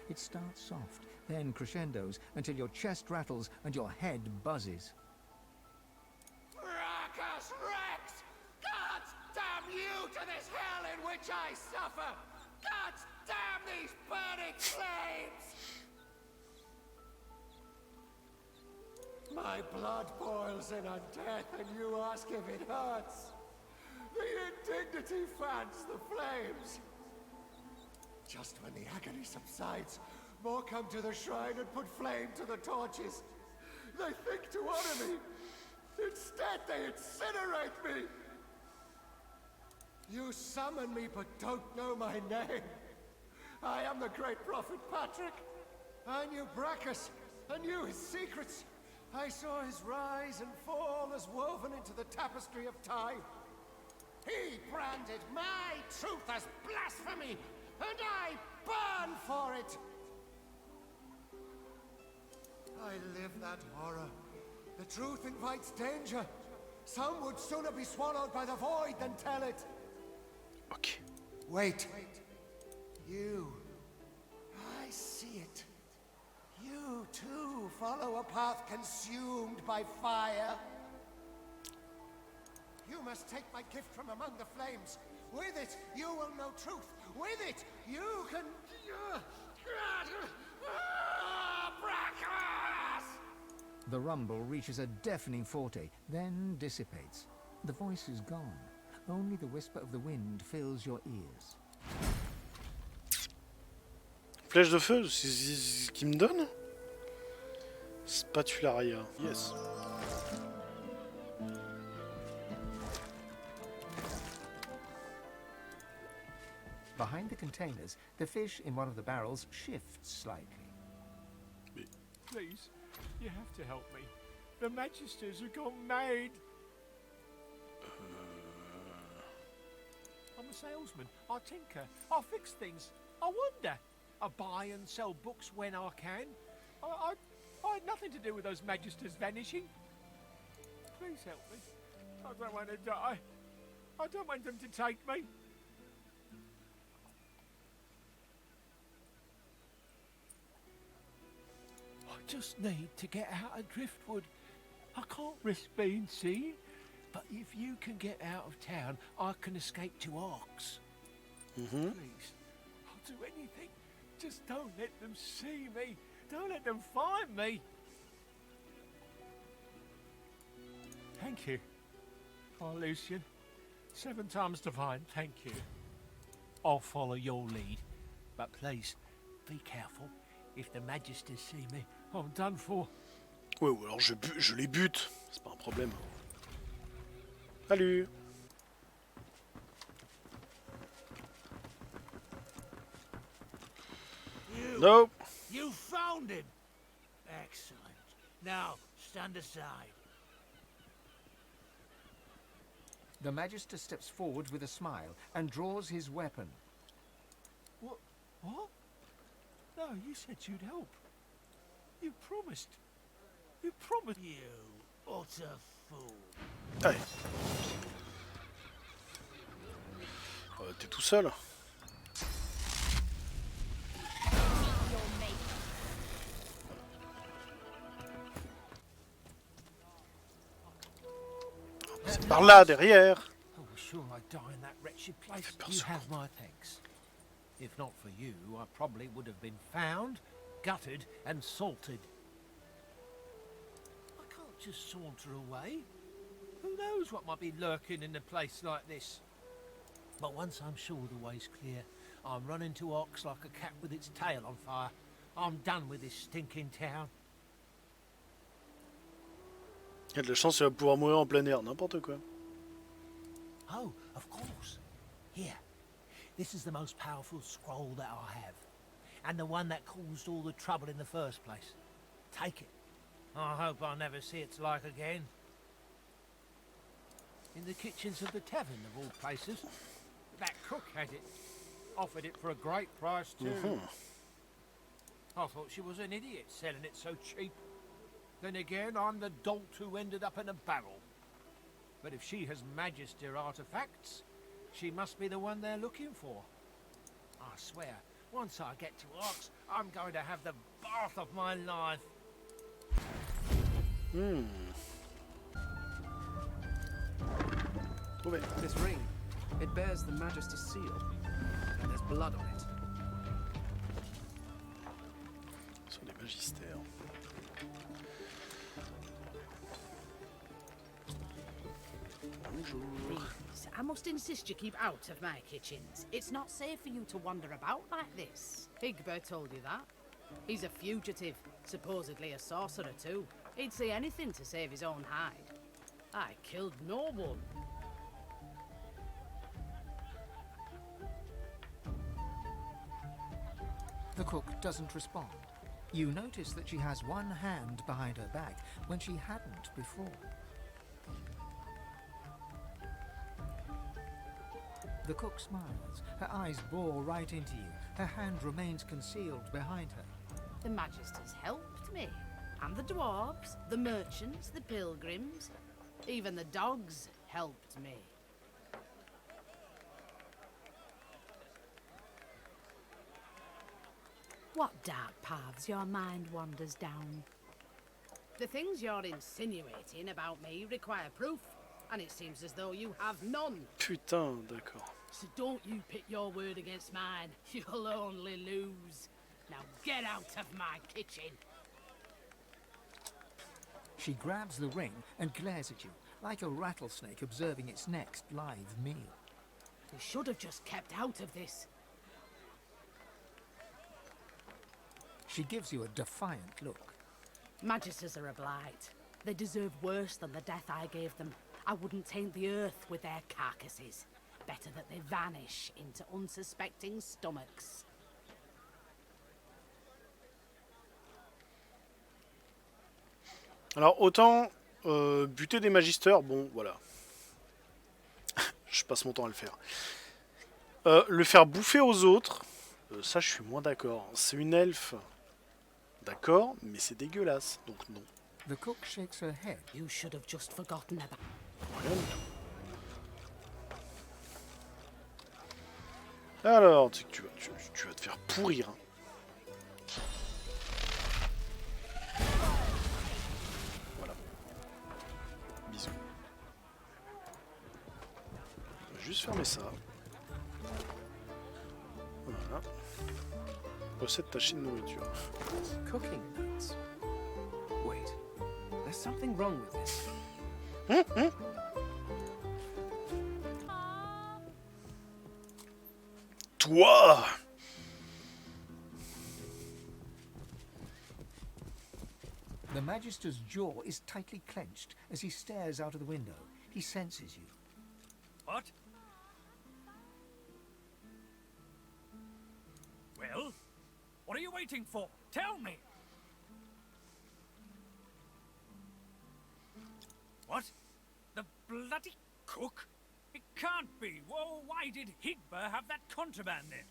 It starts soft, then crescendos until your chest rattles and your head buzzes. Rackus Rex! Gods damn you to this hell in which I suffer! Gods damn these burning flames! My blood boils in on death, and you ask if it hurts. The indignity fans the flames. Just when the agony subsides, more come to the shrine and put flame to the torches. They think to honor me. Instead, they incinerate me. You summon me but don't know my name. I am the great prophet Patrick. I knew Brachus. I knew his secrets. I saw his rise and fall as woven into the tapestry of time. He branded my truth as blasphemy, and I burn for it. I live that horror. The truth invites danger. Some would sooner be swallowed by the void than tell it. Okay. Wait. You. I see it. You too follow a path consumed by fire. You must take my gift from among the flames. With it, you will know truth. With it, you can... The rumble reaches a deafening forte, then dissipates. The voice is gone. Only the whisper of the wind fills your ears. Flèche de feu, c'est ce qu'il me donne? Spatularia. Yes. Behind the containers, the fish in one of the barrels shifts slightly. Please, you have to help me. The Magisters have gone mad. I'm a salesman. I tinker. I fix things. I wonder. I buy and sell books when I can. I had nothing to do with those Magisters vanishing. Please help me. I don't want to die. I don't want them to take me. I just need to get out of Driftwood. I can't risk being seen. But if you can get out of town, I can escape to Arks. Please, I'll do anything. Just don't let them see me. Don't let them find me. Thank you. Oh, Lucian. 7 times divine, thank you. I'll follow your lead. But please, be careful. If the Magisters see me, I'm done for. Ouais, ou alors je les bute. C'est pas un problème. Salut. Nope. You found him. Excellent. Now, stand aside. The Magister steps forward with a smile and draws his weapon. What? No, you said you'd help. You promised. You promised. You utter fool. Allez. T'es tout seul. C'est par là, derrière. Oh, sure, I die in that wretched place. You have my thanks. If not for you, I probably would have been found, gutted, and salted. I can't just saunter away. Who knows what might be lurking in a place like this? But once I'm sure the way's clear, I'm running to Ox like a cat with its tail on fire. I'm done with this stinking town. Il y a de la chance, il va pouvoir mourir en plein air, n'importe quoi. Oh, of course. Here. This is the most powerful scroll that I have. And the one that caused all the trouble in the first place. Take it. I hope I never see its like again. In the kitchens of the tavern, of all places. That cook had it. Offered it for a great price, too. I thought she was an idiot selling it so cheap. Then again, I'm the dolt who ended up in a barrel. But if she has Magister artifacts, she must be the one they're looking for. I swear, once I get to Arks, I'm going to have the bath of my life. This ring, it bears the Magister's seal, and there's blood on it. Ce sont des magistères. Please, I must insist you keep out of my kitchens. It's not safe for you to wander about like this. Higbert told you that. He's a fugitive, supposedly a sorcerer too. He'd say anything to save his own hide. I killed no one. The cook doesn't respond. You notice that she has one hand behind her back when she hadn't before. The cook smiles. Her eyes bore right into you. Her hand remains concealed behind her. The Magisters helped me. And the dwarves, the merchants, the pilgrims. Even the dogs helped me. What dark paths your mind wanders down? The things you're insinuating about me require proof, and it seems as though you have none. Putain, d'accord. So don't you pit your word against mine. You'll only lose. Now get out of my kitchen. She grabs the ring and glares at you, like a rattlesnake observing its next live meal. You should have just kept out of this. She gives you a defiant look. Magisters are a blight. They deserve worse than the death I gave them. I wouldn't taint the earth with their carcasses. better that they vanish into unsuspecting stomachs. Alors autant buter des magisters, bon voilà. Je passe mon temps à le faire. Le faire bouffer aux autres, ça je suis moins d'accord. C'est une elfe, d'accord, mais c'est dégueulasse, donc non. The cook shakes her head. You should have just forgotten about. Rien du tout. Alors, tu vas te faire pourrir. Hein. Voilà. Bisous. On va juste fermer ça. Voilà. Recette tachée de nourriture. Cooking notes. Wait, there's something wrong with this. Toi! The Magister's jaw is tightly clenched as he stares out of the window. He senses you. What? Well, what are you waiting for? Tell me! What? The bloody cook? It can't be. Whoa, why did Higba have that contraband then?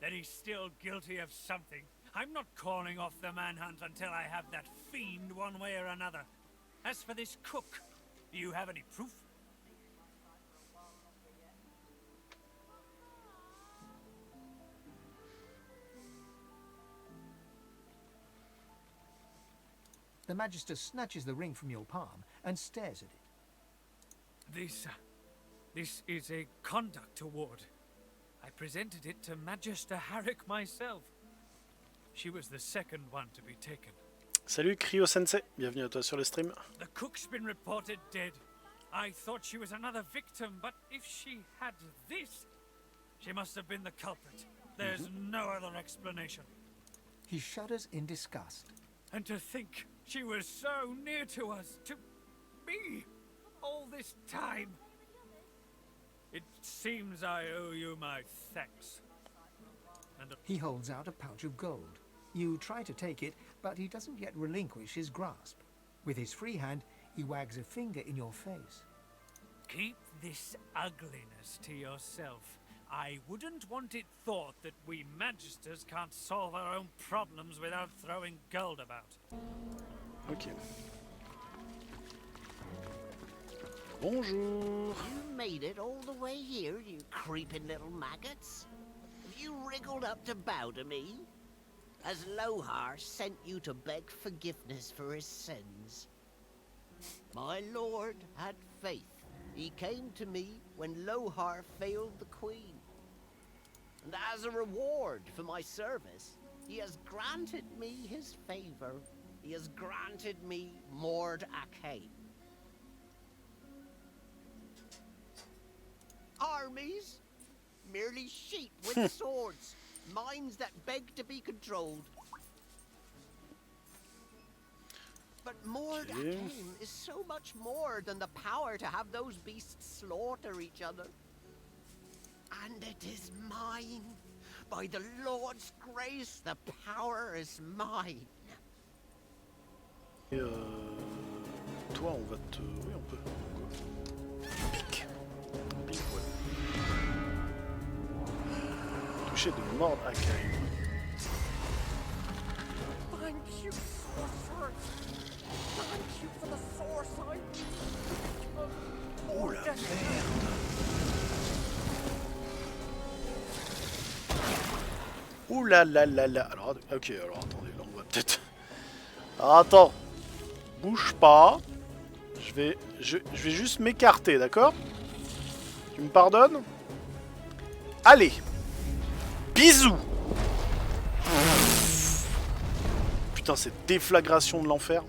That he's still guilty of something. I'm not calling off the manhunt until I have that fiend one way or another. As for this cook, do you have any proof? The Magister snatches the ring from your palm and stares at it. This is a conduct award. I presented it to Magister Harrick myself. She was the second one to be taken. Salut Cryo-sensei, bienvenue à toi sur le stream. The cook's been reported dead. I thought she was another victim, but if she had this, she must have been the culprit. There's no other explanation. He shudders in disgust. And to think she was so near to us, to me, all this time. It seems I owe you my thanks. And he holds out a pouch of gold. You try to take it, but he doesn't yet relinquish his grasp. With his free hand, he wags a finger in your face. Keep this ugliness to yourself. I wouldn't want it thought that we Magisters can't solve our own problems without throwing gold about. Ok. Bonjour. You made it all the way here, you creeping little maggots. Have you wriggled up to bow to me? Has Lohar sent you to beg forgiveness for his sins? My lord had faith. He came to me when Lohar failed the queen. And as a reward for my service, he has granted me his favor. He has granted me Mord Akane. Armies? Merely sheep with swords. Minds that beg to be controlled. But Mord Akane is so much more than the power to have those beasts slaughter each other. And it is mine. By the Lord's grace, the power is mine. Et toi, on va te... Oui, on peut. Pique. Pique, ouais. Toucher de Mord Akane. Thank you, sorcerer. Thank you for the source I need. Oh la merde. Ouh là là là là. Alors, ok, alors attendez, là on va peut-être... Alors attends. Bouge pas. Je vais juste m'écarter, d'accord? Tu me pardonnes? Allez. Bisous. Putain, cette déflagration de l'enfer.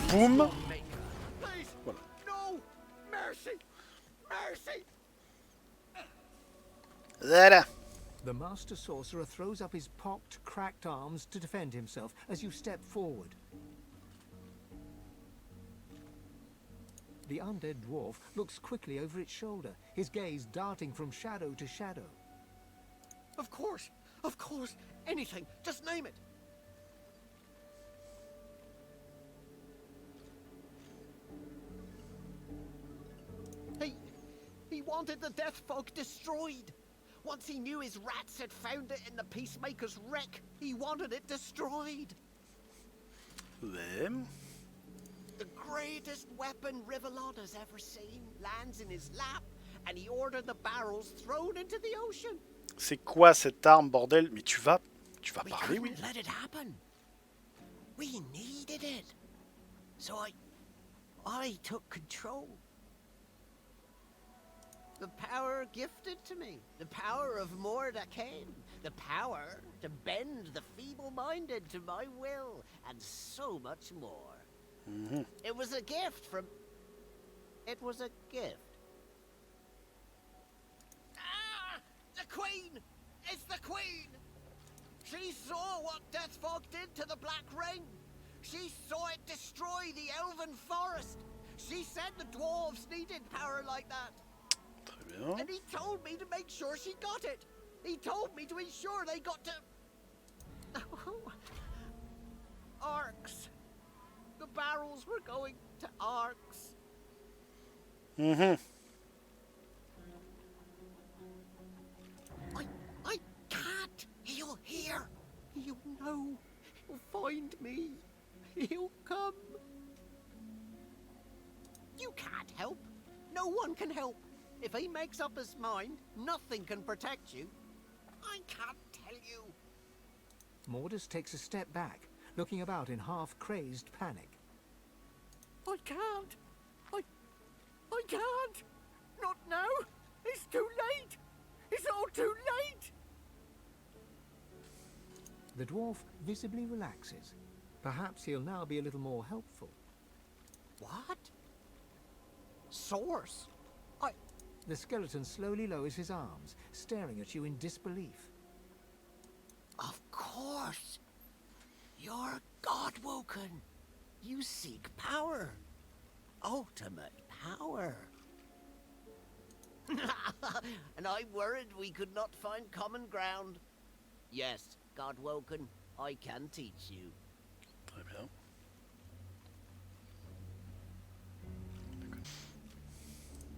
Boum. Voilà. Voilà. The master sorcerer throws up his pocked, cracked arms to defend himself as you step forward. The undead dwarf looks quickly over its shoulder, his gaze darting from shadow to shadow. Of course, anything, just name it. He wanted the death fog destroyed. Once he knew his rats had found it in the Peacemaker's wreck, he wanted it destroyed. Them. The greatest weapon Rivellon has ever seen lands in his lap, and he ordered the barrels thrown into the ocean. C'est quoi cette arme, bordel? Mais tu vas parler, oui? Let it happen. We needed it. So I took control. The power gifted to me, the power of Mordecai, the power to bend the feeble-minded to my will, and so much more. It was a gift from... It was a gift. Ah! The Queen! It's the Queen! She saw what Death Fog did to the Black Ring. She saw it destroy the Elven Forest. She said the dwarves needed power like that. Très bien. And he told me to make sure she got it. He told me to ensure they got to... Arcs. The barrels were going to Arcs. I can't. He'll hear. He'll know. He'll find me. He'll come. You can't help. No one can help. If he makes up his mind, nothing can protect you. I can't tell you. Mordus takes a step back, looking about in half-crazed panic. I can't. I can't. Not now. It's too late. It's all too late. The dwarf visibly relaxes. Perhaps he'll now be a little more helpful. What? Source? The skeleton slowly lowers his arms, staring at you in disbelief. Of course. You're God-woken. You seek power. Ultimate power. And I worried we could not find common ground. Yes, God-woken, I can teach you. Très bien.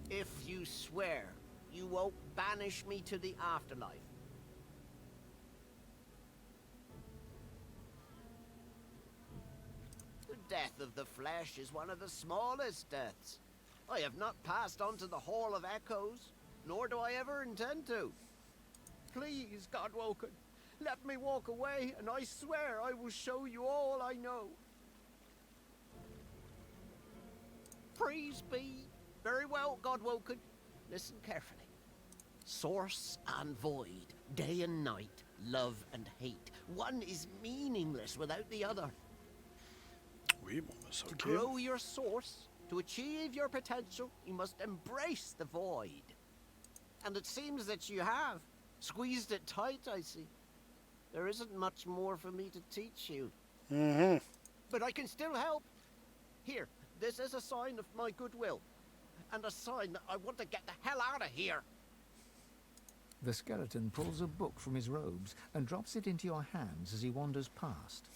If you swear, you won't banish me to the afterlife. The death of the flesh is one of the smallest deaths. I have not passed on to the Hall of Echoes, nor do I ever intend to. Please, Godwoken, let me walk away, and I swear I will show you all I know. Praise be. Very well, Godwoken. Listen carefully. Source and void, day and night, love and hate. One is meaningless without the other. Oui, bon, bah, c'est To ok. grow your source, to achieve your potential, you must embrace the void. And it seems that you have. Squeezed it tight, I see. There isn't much more for me to teach you. But I can still help. Here, this is a sign of my goodwill. And a sign that I want to get the hell out of here. The skeleton pulls a book from his robes and drops it into your hands as he wanders past.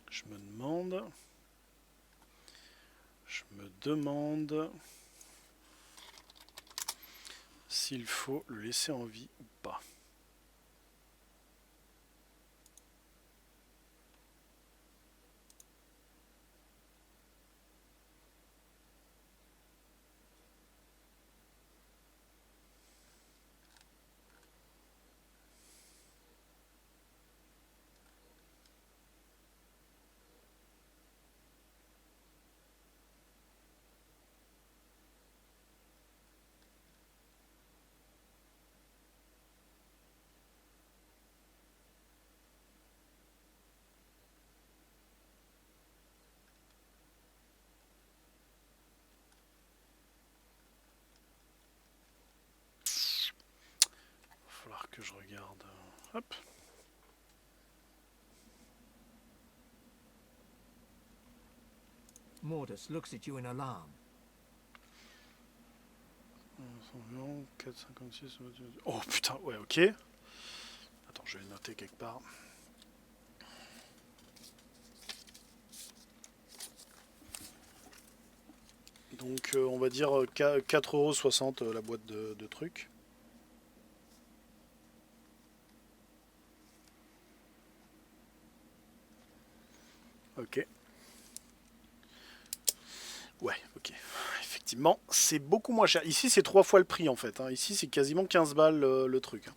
Je me demande s'il faut le laisser en vie ou pas. que je regarde. Hop. Mortis looks at you in alarm. 4,56. Oh putain, ouais, ok. Attends, je vais le noter quelque part. Donc on va dire 4,60 € la boîte de trucs. Ok. Ouais, ok. Effectivement, c'est beaucoup moins cher. Ici, c'est 3 fois le prix en fait. Hein. Ici, c'est quasiment 15 balles le truc. Hein.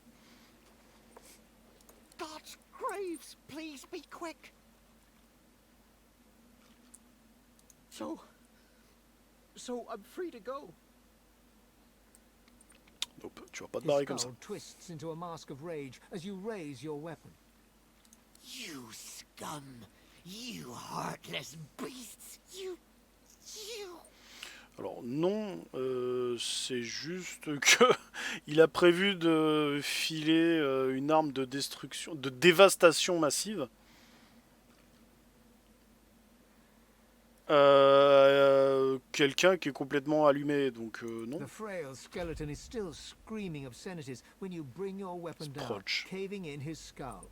God's graves, please be quick. So I'm free to go. Nope, tu vas pas te barrer comme ça. His skull twists into a mask of rage as you raise your weapon. You scum! You heartless beasts! You... Alors non, c'est juste que il a prévu de filer une arme de destruction, de dévastation massive. Quelqu'un qui est complètement allumé, donc non. The frail skeleton is still screaming obscenities when you bring your weapon down, caving in his skull.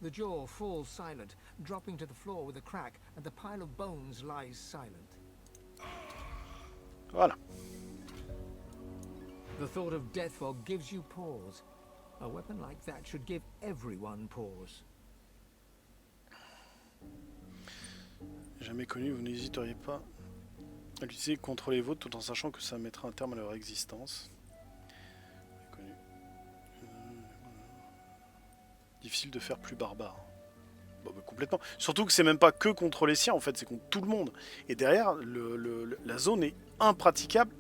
The jaw falls silent, dropping to the floor with a crack, and the pile of bones lies silent. Voilà. The thought of death fog gives you pause. A weapon like that should give everyone pause. Jamais connu, vous n'hésiteriez pas à l'utiliser contre les vôtres tout en sachant que ça mettra un terme à leur existence. Connu. Difficile de faire plus barbare. Bon, bah, complètement. Surtout que c'est même pas que contre les siens en fait, c'est contre tout le monde. Et derrière, la zone est impraticable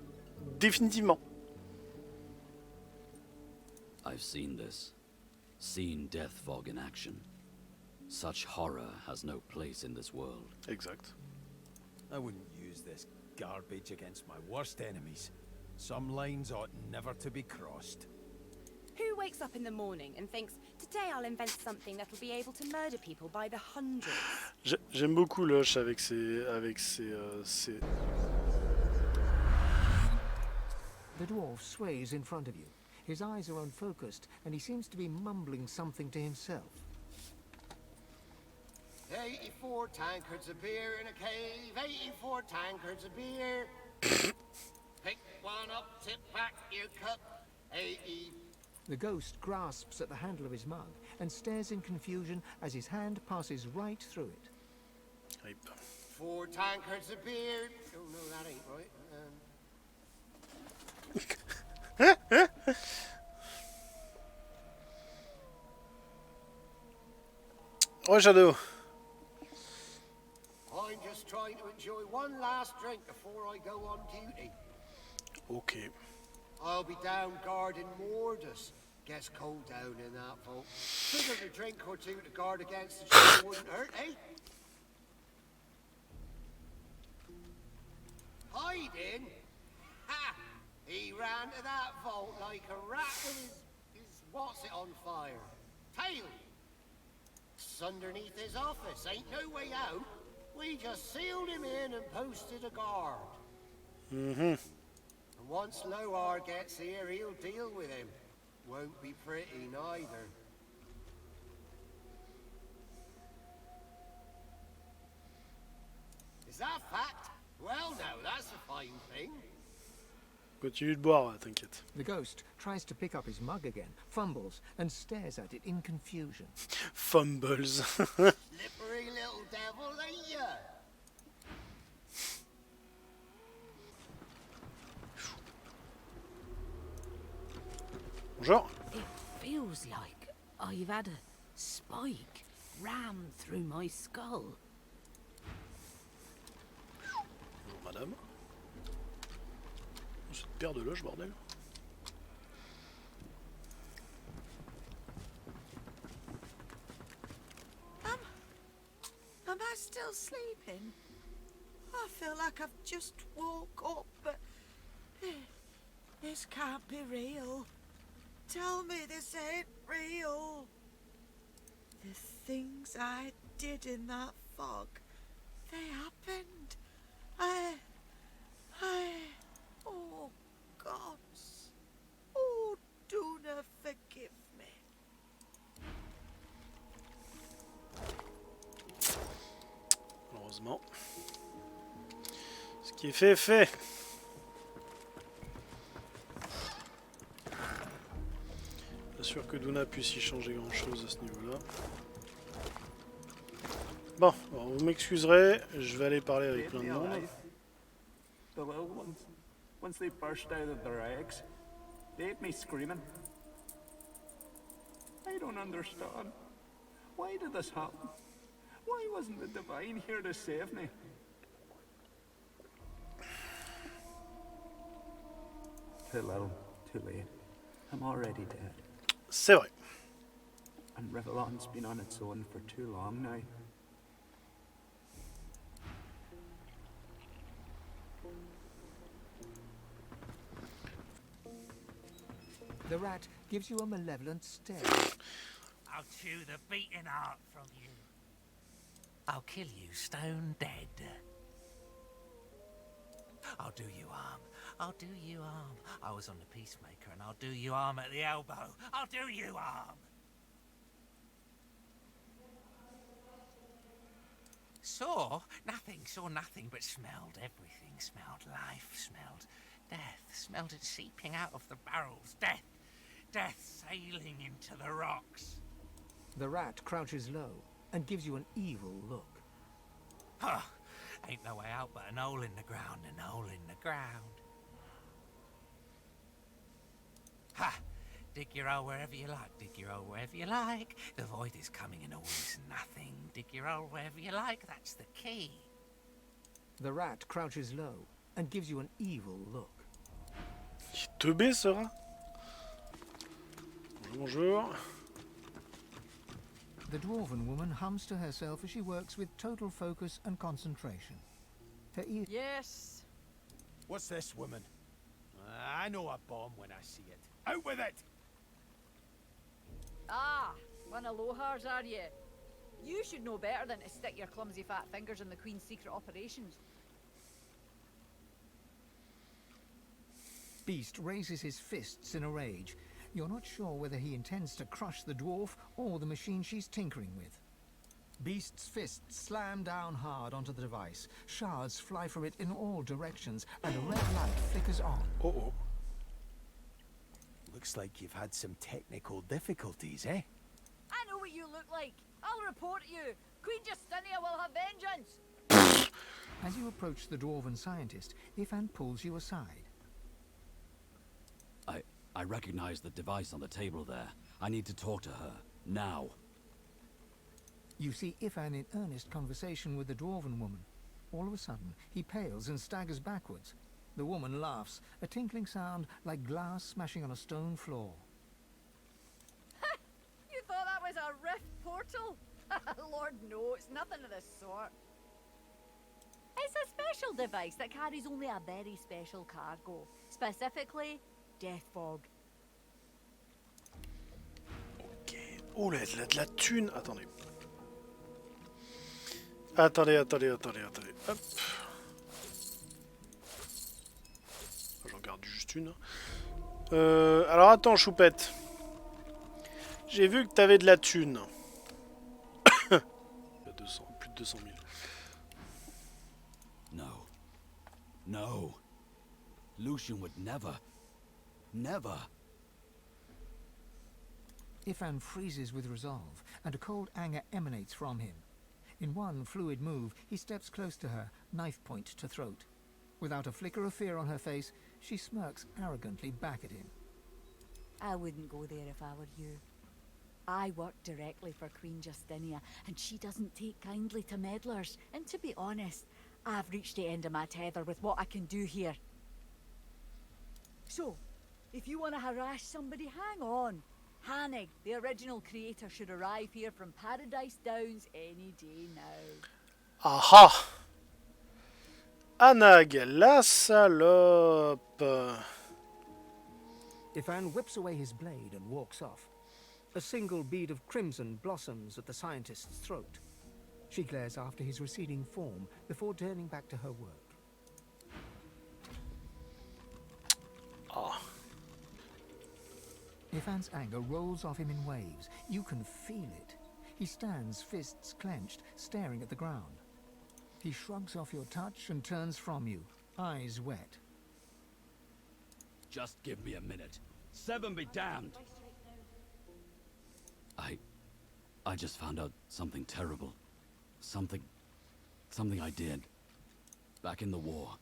définitivement. I've seen this. Seen death fog in action. Such horror has no place in this world. Exact. I wouldn't use this garbage against my worst enemies. Some lines ought never to be crossed. Who wakes up in the morning and thinks, today I'll invent something that'll be able to murder people by the hundreds? J'aime beaucoup Lush avec ses... The dwarf sways in front of you. His eyes are unfocused, and he seems to be mumbling something to himself. 84 tankards of beer in a cave, 84 tankards of beer. Pick one up, tip back your cup, 80. The ghost grasps at the handle of his mug and stares in confusion as his hand passes right through it. 4 tankards of beer. Oh no, that ain't right. Ouais, Shadow. I'm just trying to enjoy one last drink before I go on duty. Okay. I'll be down guarding Mortis. Gets cold down in that vault. Figured a drink or two to guard against the chill wouldn't hurt, eh? Hiding? Ha! He ran to that vault like a rat with his what's it on fire? Tail! It's underneath his office, ain't no way out. We just sealed him in and posted a guard. Mm-hmm. And once Lohar gets here, he'll deal with him. Won't be pretty neither. Is that fact? Well, no, that's a fine thing. Continue de boire, t'inquiète. The ghost tries to pick up his mug again, fumbles, and stares at it in confusion. Fumbles. Slippery little devil, ain't ya? Bonjour. It feels like I've had a spike rammed through my skull. Bonjour, madame. Cette paire de loges, bordel. Am I still sleeping? I feel like I've just woke up, but this can't be real. Tell me this ain't real. The things I did in that fog, they happened. Oh, gods. Oh, do not forgive me. Heureusement. Ce qui est fait est fait. Pas sûr que Duna puisse y changer grand chose à ce niveau-là. Bon, alors vous m'excuserez, je vais aller parler avec plein de monde. The little ones, once they burst out of their eggs, they ate me screaming. I don't understand. Why did this happen? Why wasn't the Divine here to save me? Too little, too late. I'm already dead. C'est vrai. And Rivellon's been on its own for too long now. The rat gives you a malevolent stare. I'll chew the beating heart from you. I'll kill you stone dead. I'll do you harm. I'll do you harm. I was on the Peacemaker and I'll do you harm at the elbow. I'll do you harm. Saw nothing, but smelled everything. Smelled life, smelled death, smelled it seeping out of the barrels. Death sailing into the rocks. The rat crouches low and gives you an evil look. Huh. Ain't no way out but an hole in the ground, an hole in the ground. Ha! Dig your hole wherever you like, dig your hole wherever you like. The void is coming and all is nothing. Dig your hole wherever you like, that's the key. The rat crouches low and gives you an evil look. Teubé, ce rat. Bonjour. The dwarven woman hums to herself as she works with total focus and concentration. Her ear... Yes. What's this, woman? I know a bomb when I see it. Out with it! Ah, one of Lohars, are you? You should know better than to stick your clumsy fat fingers in the Queen's secret operations. Beast raises his fists in a rage. You're not sure whether he intends to crush the dwarf or the machine she's tinkering with. Beast's fists slam down hard onto the device. Shards fly from it in all directions, and a red light flickers on. Uh-oh. Looks like you've had some technical difficulties, eh? I know what you look like. I'll report you. Queen Justinia will have vengeance. As you approach the dwarven scientist, Ifan pulls you aside. I recognize the device on the table there. I need to talk to her. Now. You see Ifan in earnest conversation with the dwarven woman. All of a sudden, he pales and staggers backwards. The woman laughs, a tinkling sound like glass smashing on a stone floor. You thought that was a rift portal? Lord, no, it's nothing of the sort. It's a special device that carries only a very special cargo. Specifically, death fog. Ok. Oh là, il a de la thune. Attendez. Attendez. Hop. J'en garde juste une. Alors attends, choupette. J'ai vu que t'avais de la thune. 200, plus de 200 000. No. Lucian would never. Ifan freezes with resolve, and a cold anger emanates from him. In one fluid move, he steps close to her, knife point to throat. Without a flicker of fear on her face, she smirks arrogantly back at him. I wouldn't go there if I were you. I work directly for Queen Justinia, and she doesn't take kindly to meddlers. And to be honest, I've reached the end of my tether with what I can do here. So, if you want to harass somebody, hang on. Hannig, the original creator, should arrive here from Paradise Downs any day now. Aha! Anag, la salope! Ifan whips away his blade and walks off. A single bead of crimson blossoms at the scientist's throat. She glares after his receding form before turning back to her work. Ivan's anger rolls off him in waves. You can feel it. He stands, fists clenched, staring at the ground. He shrugs off your touch and turns from you, eyes wet. Just give me a minute. Seven be damned! I just found out something terrible. Something I did. Back in the war,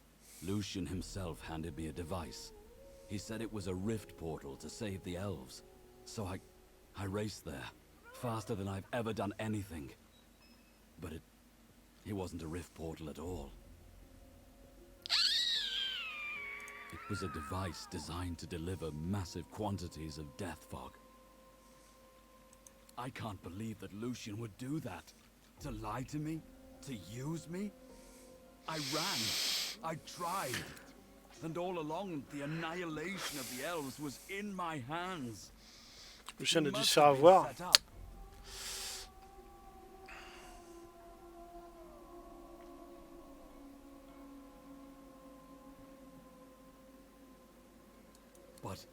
Lucian himself handed me a device. He said it was a rift portal to save the elves. So I raced there, faster than I've ever done anything. But it wasn't a rift portal at all. It was a device designed to deliver massive quantities of death fog. I can't believe that Lucian would do that. To lie to me? To use me? I ran. I tried. And all along, the annihilation of the elves was in my hands. Lucian a dû se faire avoir. But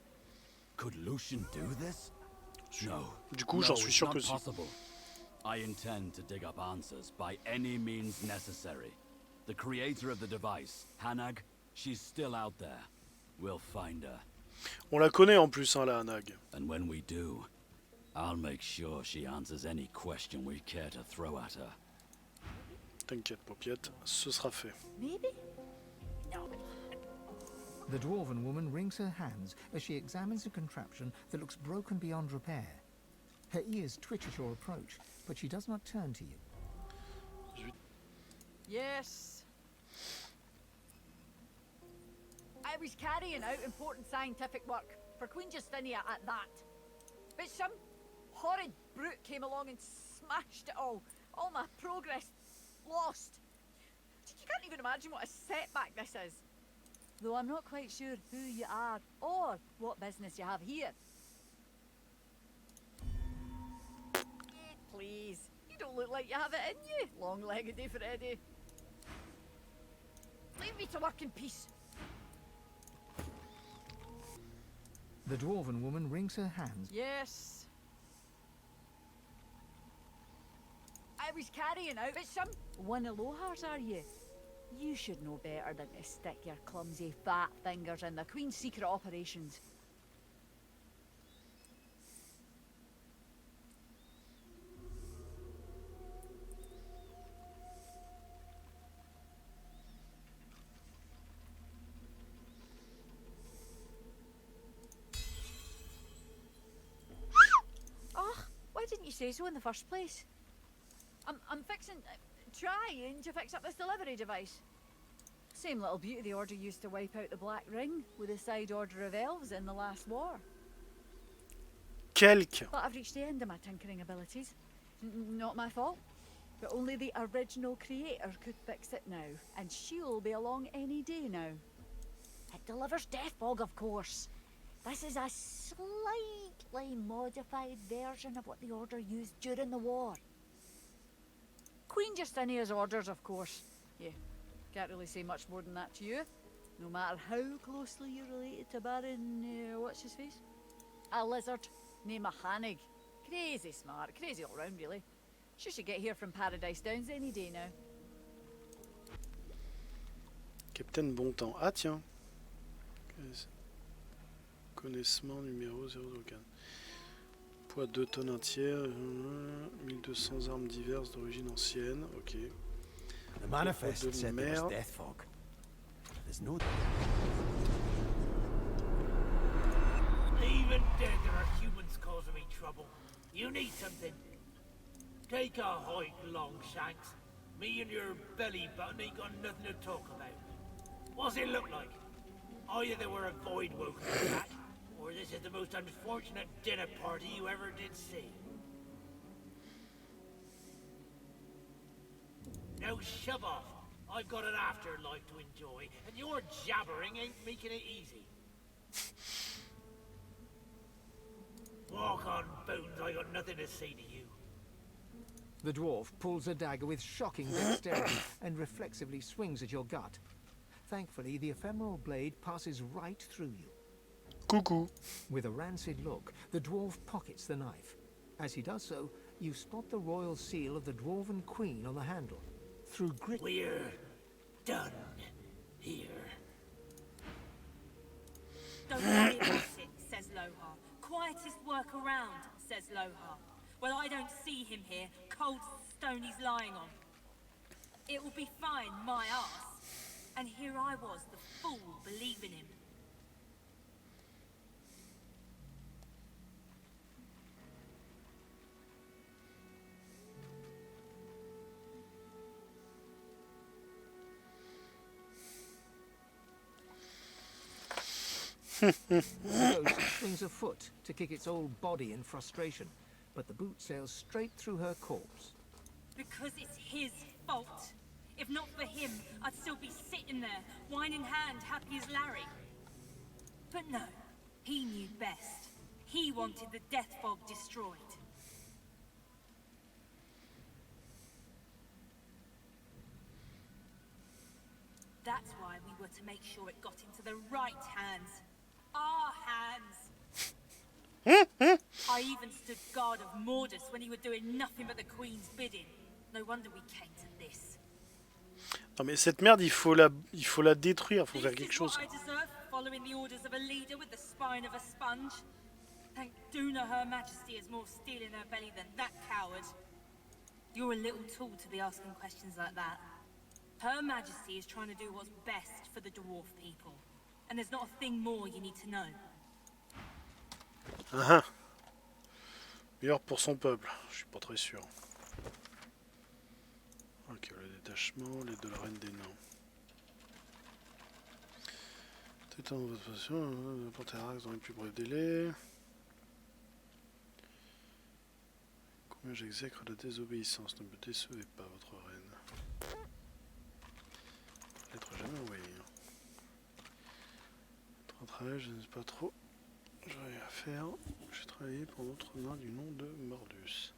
could Lucian do this? No. Du coup, j'en suis sûr que si. Possible. I intend to dig up answers by any means necessary. The creator of the device, Hanag, she's still out there. We'll find her. On la connaît en plus, hein, la Hanag. And when we do, I'll make sure she answers any question we care to throw at her. T'inquiète, paupiette, ce sera fait. Maybe? No. The dwarven woman wrings her hands as she examines a contraption that looks broken beyond repair. Her ears twitch at your approach, but she does not turn to you. Yes. I was carrying out important scientific work for Queen Justinia at that. But some horrid brute came along and smashed it all. All my progress lost. You can't even imagine what a setback this is. Though I'm not quite sure who you are or what business you have here. Please, you don't look like you have it in you, long-legged Freddy. Leave me to work in peace. The dwarven woman wrings her hands. Yes. I was carrying out some... One of Lohars, are you? You should know better than to stick your clumsy fat fingers in the Queen's secret operations. Oh, why didn't you say so in the first place? I'm trying to fix up this delivery device. Same little beauty the Order used to wipe out the Black Ring with the side order of elves in the last war. Quelque. But I've reached the end of my tinkering abilities. Not my fault. But only the original creator could fix it now, and she'll be along any day now. It delivers death fog, of course. This is a slightly modified version of what the Order used during the war. Queen Justinia's orders, of course. Yeah, can't really say much more than that to you. No matter how closely you're related to Baron, what's his face? A lizard named Hanag. Crazy smart, crazy all round really. She should get here from Paradise Downs any day now. Capitaine Bontemps. Ah tiens. Connaissement numéro 004. Poids 2 tonnes 1 tiers, 1200 armes diverses d'origine ancienne, ok. The manifest said there was death fog. There's no... Even dead there are humans causing me trouble. You need something. Take a hike, Longshanks. Me and your belly button ain't got nothing to talk about. What's it look like? Either they were a void woken cat, or this is the most unfortunate dinner party you ever did see. Now shove off. I've got an afterlife to enjoy, and your jabbering ain't making it easy. Walk on, bones. I got nothing to say to you. The dwarf pulls a dagger with shocking dexterity and reflexively swings at your gut. Thankfully, the ephemeral blade passes right through you. Coucou. With a rancid look, the dwarf pockets the knife. As he does so, you spot the royal seal of the Dwarven Queen on the handle. Through grit... We're done here. Don't worry about it, says Lohar. Quietest work around, says Lohar. Well, I don't see him here. Cold stone he's lying on. It will be fine, my arse. And here I was, the fool, believing him. The ghost swings a foot to kick its old body in frustration, but the boot sails straight through her corpse. Because it's his fault. If not for him, I'd still be sitting there, wine in hand, happy as Larry. But no, he knew best. He wanted the death fog destroyed. That's why we were to make sure it got into the right hands. Our hands. I even stood guard of Mordus when he was doing nothing but the Queen's bidding. No wonder we came to this. Non mais cette merde, il faut la détruire, faut faire quelque chose. I deserve following the orders of a leader with the spine of a sponge. Thank Duna, Her Majesty has more steel in her belly than that coward. You're a little tool to be asking questions like that. Her Majesty is trying to do what's best for the dwarf people. And there's not a thing more you need to know. Ah ah. Meilleur pour son peuple, je suis pas très sûr. Ok, le détachement, l'aide de la reine des nains. Tétant votre passion, porter Arax dans les plus brefs délais. Combien j'exècre la désobéissance, ne me décevez pas, votre reine. Lettre jamais envoyée. Travail, je ne sais pas trop. J'ai rien à faire. J'ai travaillé pour notre nain du nom de Mordus.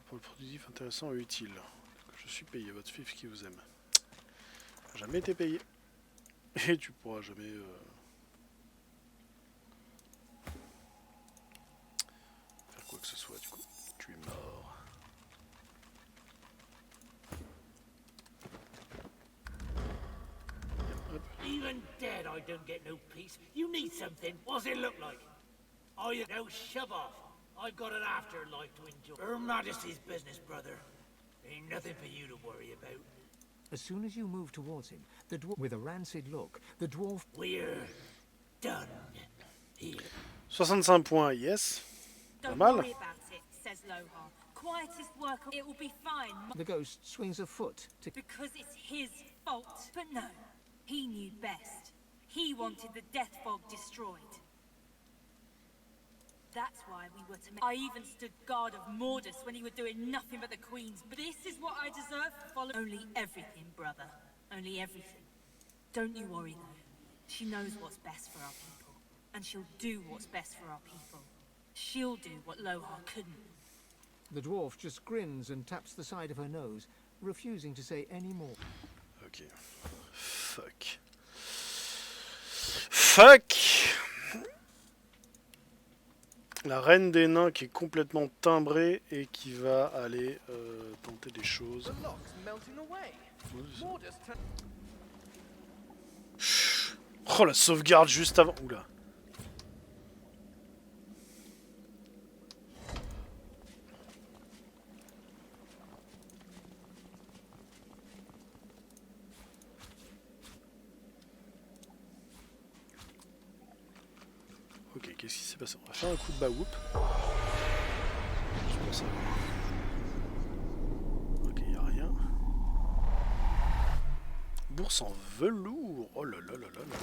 Pour le productif intéressant et utile. Je suis payé, votre fif qui vous aime. Jamais été payé. Et tu pourras jamais... faire quoi que ce soit du coup. Tu es mort. Even dead, I don't get no peace. You need something. What's it look like? Oh, you no shove off. I've got an afterlife to enjoy. Her Majesty's business, brother. Ain't nothing for you to worry about. As soon as you move towards him, the dwarf, with a rancid look, the dwarf... We're done here. 65 points, yes. Pas Don't mal. worry about it, says Lohar. Quietest work, it will be fine. The ghost swings a foot to... Because it's his fault. But no, he knew best. He wanted the death fog destroyed. That's why we were to make... I even stood guard of Mordus when he was doing nothing but the Queen's... But this is what I deserve for following... Only everything, brother. Only everything. Don't you worry, though. She knows what's best for our people. And she'll do what's best for our people. She'll do what Lohar couldn't. The dwarf just grins and taps the side of her nose, refusing to say any more. Ok. Fuck. Fuck. La reine des nains qui est complètement timbrée et qui va aller tenter des choses. Oh la sauvegarde juste avant. Oula. Ok, qu'est-ce qui s'est passé? On va faire un coup de bas-whoop. Je pense avoir. Ok, y a rien. Bourse en velours. Oh là là là là là.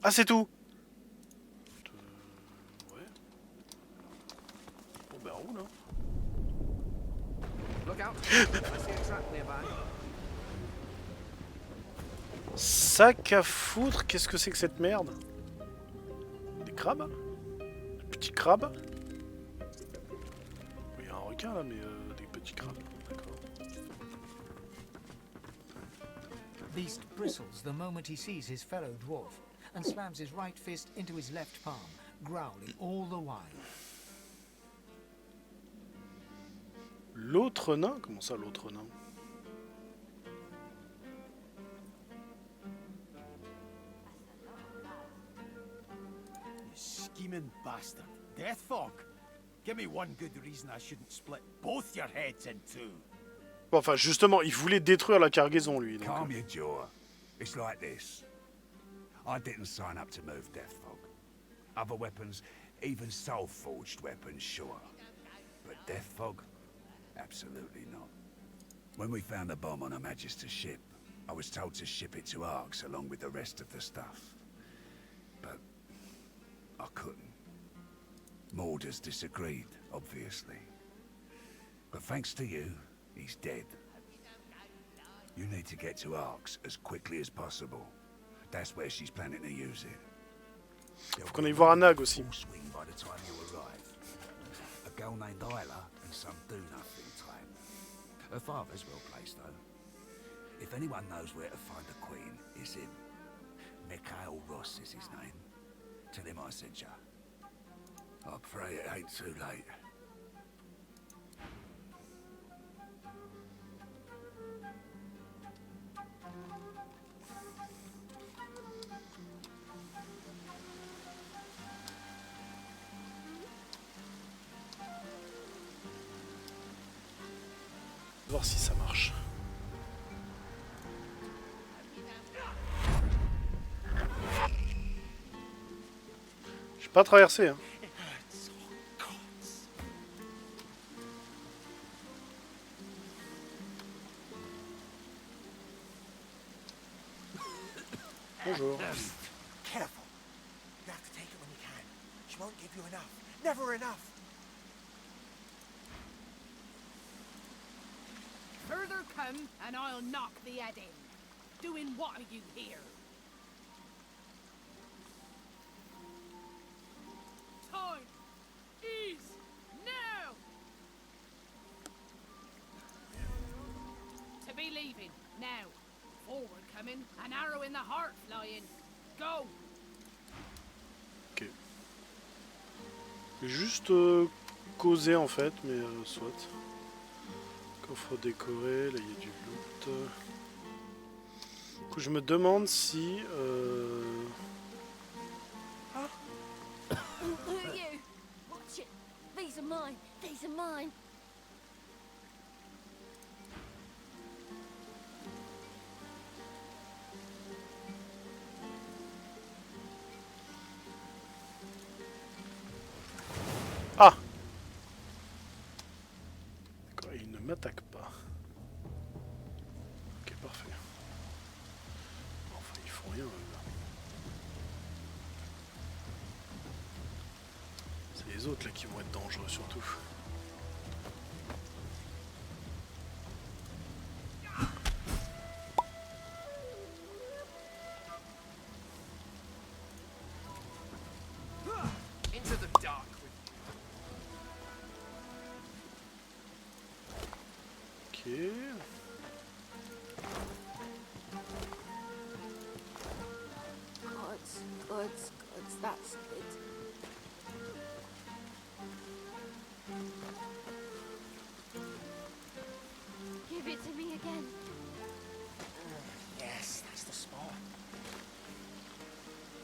Ah, c'est tout. Ouais. Bon, ben roule, hein. Look out. I see a trap nearby. Sac à foutre, qu'est-ce que c'est que cette merde? Des crabes? Des petits crabes? Il y a un requin là, mais des petits crabes. D'accord. Beast bristles the moment he sees his fellow dwarf and slams his right fist into his left palm, growling all the while. L'autre nain? Comment ça, l'autre nain? You scheming bastard. Death fog. Give me one good reason I shouldn't split both your heads in two. Bon, enfin, justement, il voulait détruire la cargaison, lui. Donc... Calm your jaw. It's like this. I didn't sign up to move Death Fog. Other weapons, even soul-forged weapons, sure. But Death Fog? Absolutely not. When we found the bomb on Her Majesty's ship, I was told to ship it to Arx along with the rest of the stuff. But I couldn't. Morders disagreed, obviously. But thanks to you, he's dead. You need to get to Arx as quickly as possible. That's where she's planning to use it. Faut qu'on aille voir un nag aussi. By the time you arrive. A girl named Isla and some do-nothing type. Her father's well placed, though. If anyone knows where to find the Queen, it's him. Mikhail Ross is his name. Tell him I sent you. I pray it ain't too late. Voir si ça marche. J'ai pas traversé, hein. Bonjour. Careful. You have to take it when you can. She won't give you enough. Never enough. Further come, and I'll knock the head in. Doing what are you here? Time is now! To be leaving, now. Forward coming, an arrow in the heart flying. Go! Ok. J'ai juste causé en fait, mais soit. Coffre décoré, là il y a du loot. Du coup, je me demande si... Ah. Who are you? Watch it. These are mine. These are mine. Ah! D'accord, il ne m'attaque pas. Ok, parfait. Enfin, ils font rien. C'est les autres là qui vont être dangereux surtout. Into the dark with you. Ok. Gods, that's it. Give it to me again. Yes, that's the spot.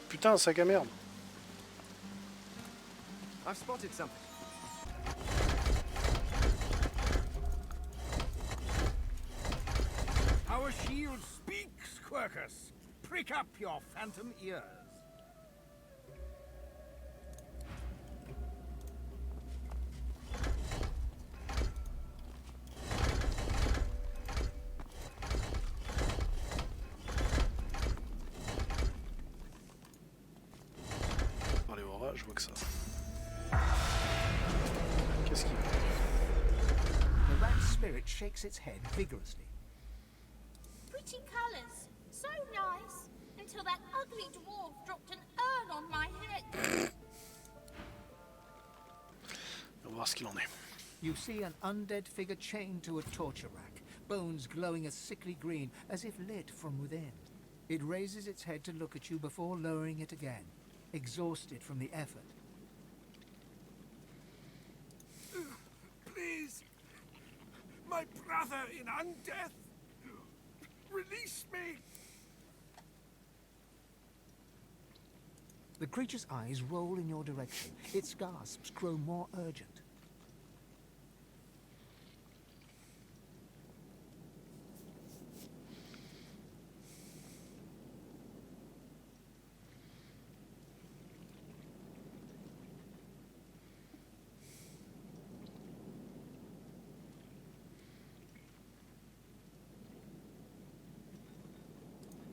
Putain, un sac à merde. I've spotted something. Our shield speaks, Quercus. Prick up your phantom ears. Allez, aura, je vois que ça. Qu'est-ce qu'il veut? The rat spirit shakes its head vigorously. Pretty colours. So nice, until that ugly dwarf dropped an urn on my head. On va voir ce qu'il en est. You see an undead figure chained to a torture rack, bones glowing a sickly green, as if lit from within. It raises its head to look at you before lowering it again, exhausted from the effort. Please, my brother in undeath, release me. The creature's eyes roll in your direction. Its gasps grow more urgent.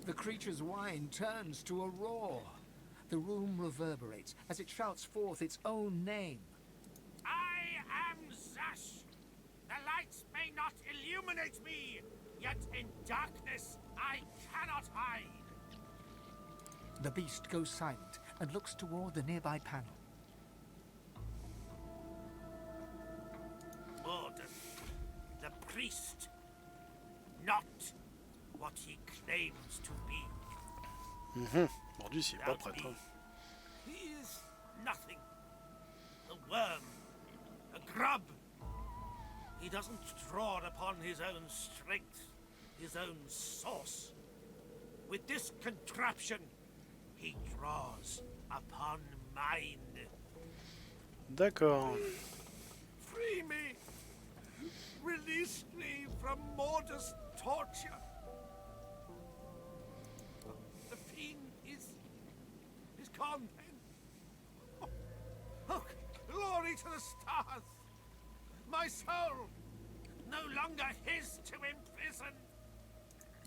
The creature's whine turns to a roar. The room reverberates as it shouts forth its own name. I am Zash. The lights may not illuminate me, yet in darkness I cannot hide. The beast goes silent and looks toward the nearby panel. Morden, the priest, not what he claims to be. Mordu, s'il est pas prêtre. He is nothing. A worm. A grub. He doesn't draw upon his own strength, his own source. With this contraption, he draws upon mine. D'accord. Free me. Release me from Morda's torture. The fiend is gone then. Oh, glory to the stars. My soul, no longer his to imprison.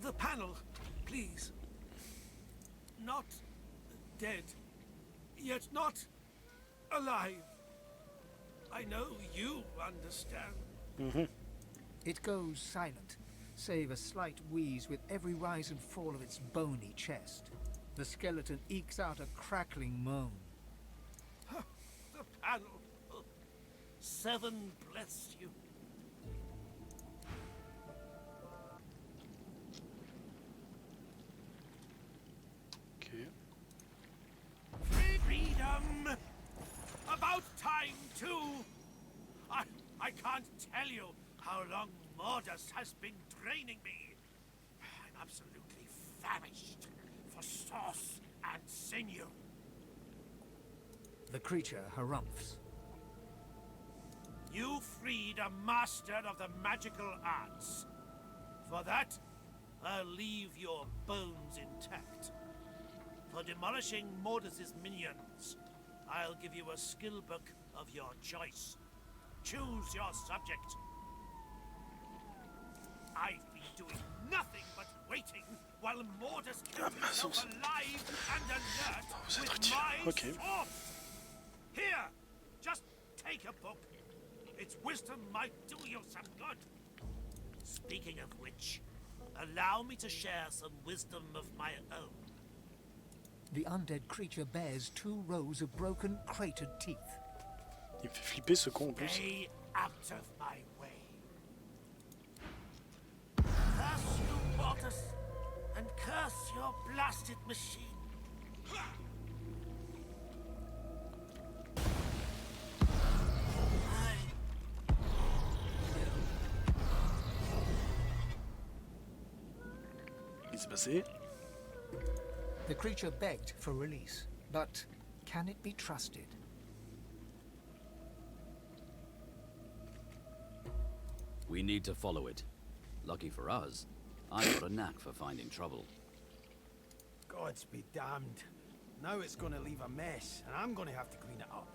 The panel, please. Not dead, yet not alive. I know you understand. It goes silent, save a slight wheeze with every rise and fall of its bony chest. The skeleton ekes out a crackling moan. The panel. 7 bless you. Okay. Freedom! About time, too! I can't tell you how long Mordas has been draining me. I'm absolutely famished for sauce and sinew. The creature harumphs. You freed a master of the magical arts. For that, I'll leave your bones intact. For demolishing Mordas's minions, I'll give you a skill book of your choice. Choose your subject. I've been doing nothing but waiting while Mordas kept himself alive and alert with my sword. Here, just take a book. Its wisdom might do you some good. Speaking of which, allow me to share some wisdom of my own. The undead creature bears 2 rows of broken, cratered teeth. Il me fait flipper ce con en plus. Stay out of my way. Curse you, Mortis, and curse your blasted machine. Qu'est-ce qui s'est passé? The creature begged for release, but can it be trusted? We need to follow it. Lucky for us, I've got a knack for finding trouble. Gods be damned. Now it's gonna leave a mess, and I'm gonna have to clean it up.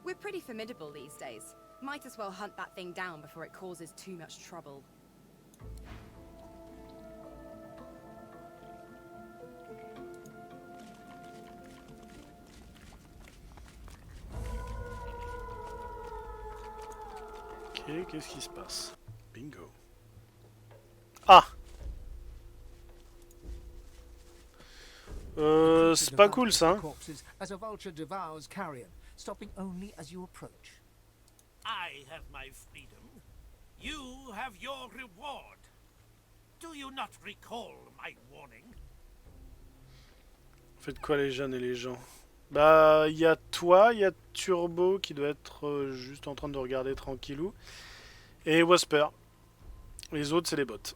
We're pretty formidable these days. Might as well hunt that thing down before it causes too much trouble. Ok, qu'est-ce qui se passe? Bingo. Ah! c'est pas cool ça. Hein. Corpses as a vulture devours carrion, stopping only as you approach. I have my freedom. You have your reward. Do you not recall my warning? Faites quoi les jeunes et les gens? Bah, il y a toi, il y a Turbo qui doit être juste en train de regarder tranquillou. Et Wasper. Les autres, c'est les bots.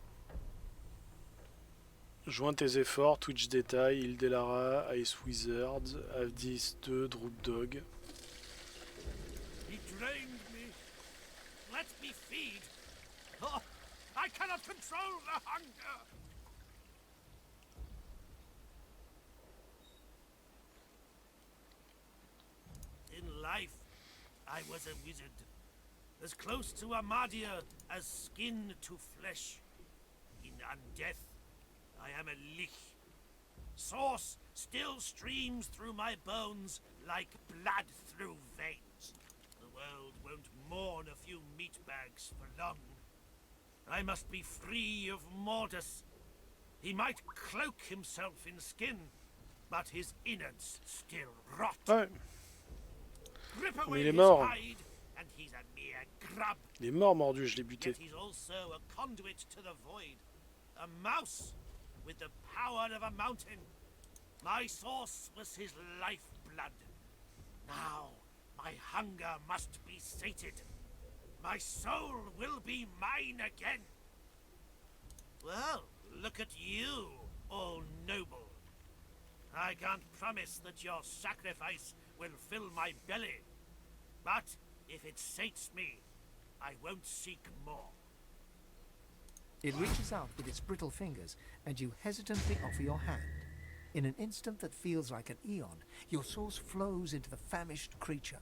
Joins tes efforts, Twitch Détail, Hildelara, Ice Wizard, Avdis 2, Droop Dog. He drained me. Let me feed. Oh, I cannot control the hunger. In life, I was a wizard. As close to Amadia as skin to flesh. In undeath, I am a lich. Sauce still streams through my bones like blood through veins. The world won't mourn a few meat bags for long. I must be free of Mortis. He might cloak himself in skin, but his innards still rot. Ouais. Rip Mais away il est his mort. hide, and he's a mere grub. Il est mort mordu, je l'ai buté. Yet he's also a conduit to the void. A mouse with the power of a mountain. My source was his lifeblood. Now, my hunger must be sated. My soul will be mine again. Well, look at you, all noble. I can't promise that your sacrifice will fill my belly. But if it sates me, I won't seek more. It reaches out with its brittle fingers, and you hesitantly offer your hand. In an instant that feels like an eon, your source flows into the famished creature.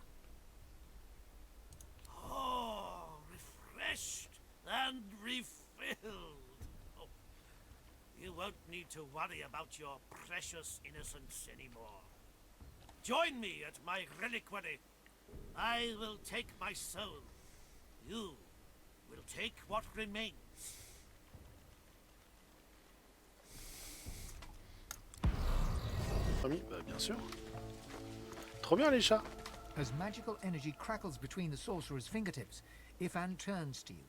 Oh, refreshed and refilled. Oh, you won't need to worry about your precious innocence anymore. Join me at my reliquary. I will take my soul. You will take what remains. Promis, bah bien sûr. Trop bien les chats. As magical energy crackles between the sorcerer's fingertips, Ifan turns to you.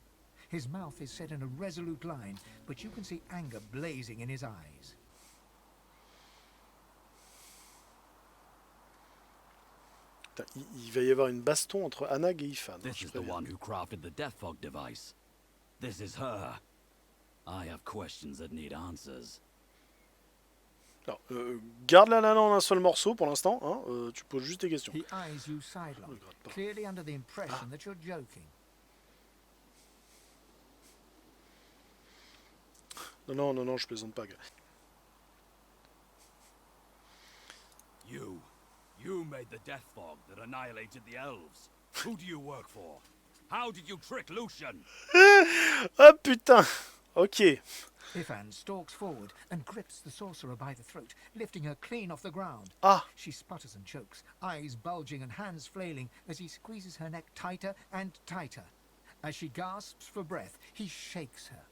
His mouth is set in a resolute line, but you can see anger blazing in his eyes. Il va y avoir une baston entre Anag et Ifan. This is the one who crafted the Death Fog device. This is her. I have questions that need answers. Alors, garde la nana en un seul morceau pour l'instant. Hein, tu poses juste tes questions. He eyes you sidelong, clearly under the impression that you're joking. Non, non, non, je plaisante pas, gars. You made the Death Fog that annihilated the elves. Who do you work for? How did you trick Lucian? Ah putain. Ok. Ifan stalks forward and grips the sorcerer by the throat, lifting her clean off the ground. Ah. She sputters and chokes, eyes bulging and hands flailing as he squeezes her neck tighter and tighter. As she gasps for breath, he shakes her.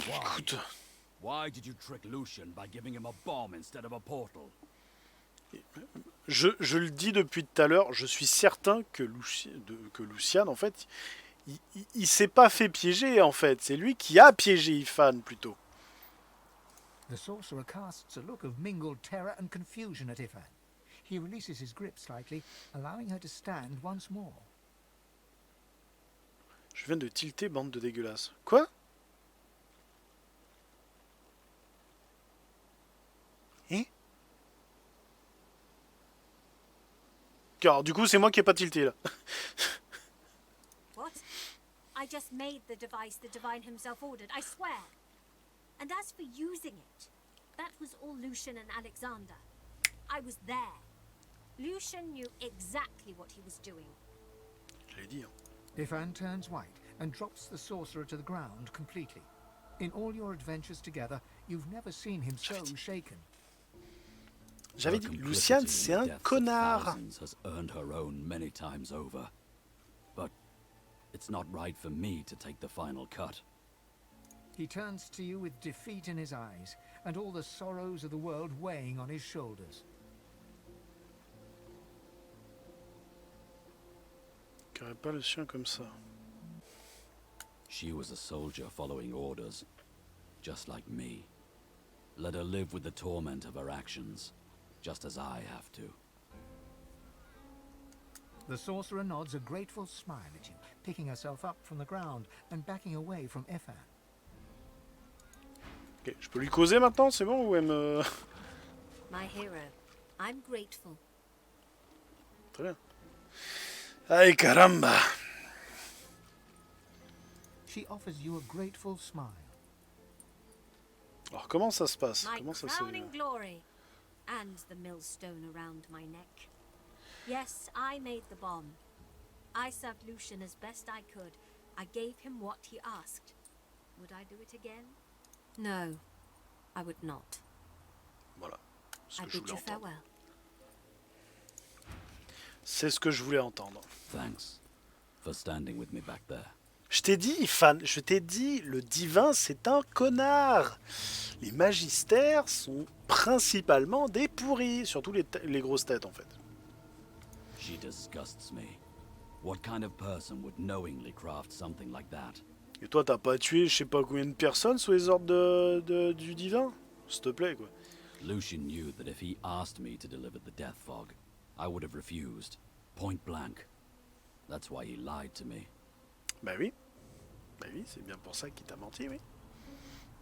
Écoute. Why did you trick Lucian by giving him a bomb instead of a portal? Je le dis depuis tout à l'heure, je suis certain que Lucian, en fait, il s'est pas fait piéger, en fait. C'est lui qui a piégé Ifan, plutôt. The sorcerer casts a look of mingled terror and confusion at Ifan. He releases his grip slightly, allowing her to stand once more. Je viens de tilter, bande de dégueulasses. Quoi? Hein? Car du coup, c'est moi qui ai pas tilté, là. What? I just made the device the Divine himself ordered, I swear. And as for using it, that was all Lucian and Alexander. I was there. Lucian knew exactly what he was doing. Je l'ai dit, hein. Ifan turns white and drops the sorcerer to the ground completely. In all your adventures together, you've never seen him so shaken. J'avais dit, Lucian, c'est un connard. Has earned her own many times over. But it's not right for me to take the final cut. He turns to you with defeat in his eyes, and all the sorrows of the world weighing on his shoulders. Carré pas le sien comme ça. She was a soldier following orders, just like me. Let her live with the torment of her actions, just as I have to. The sorcerer nods a grateful smile at you, picking herself up from the ground and backing away from Efan. Ok, je peux lui causer maintenant, c'est bon ou elle me... My hero, I'm grateful. Très bien. Ay caramba. She offers you a grateful smile. Alors comment ça se passe? My Comment ça se... crowning glory, and the millstone around my neck. Yes, I made the bomb. I served Lucian as best I could. I gave him what he asked. Would I do it again? No, I would not. Voilà. Ce I que je bid voulais you entendre. farewell. C'est ce que je voulais entendre. Thanks for standing with me back there. Je t'ai dit, Fan, je t'ai dit, le divin, c'est un connard. Les magistères sont principalement des pourris, surtout les grosses têtes, en fait. She disgusts me. What kind of person would knowingly craft something like that? Et toi, t'as pas tué je sais pas combien de personnes sous les ordres du divin? S'il te plaît, quoi. Lucian knew that if he asked me to deliver the death fog, I would have refused, point blank. That's why he lied to me. Bah oui. Bah oui, c'est bien pour ça qu'il t'a menti, oui.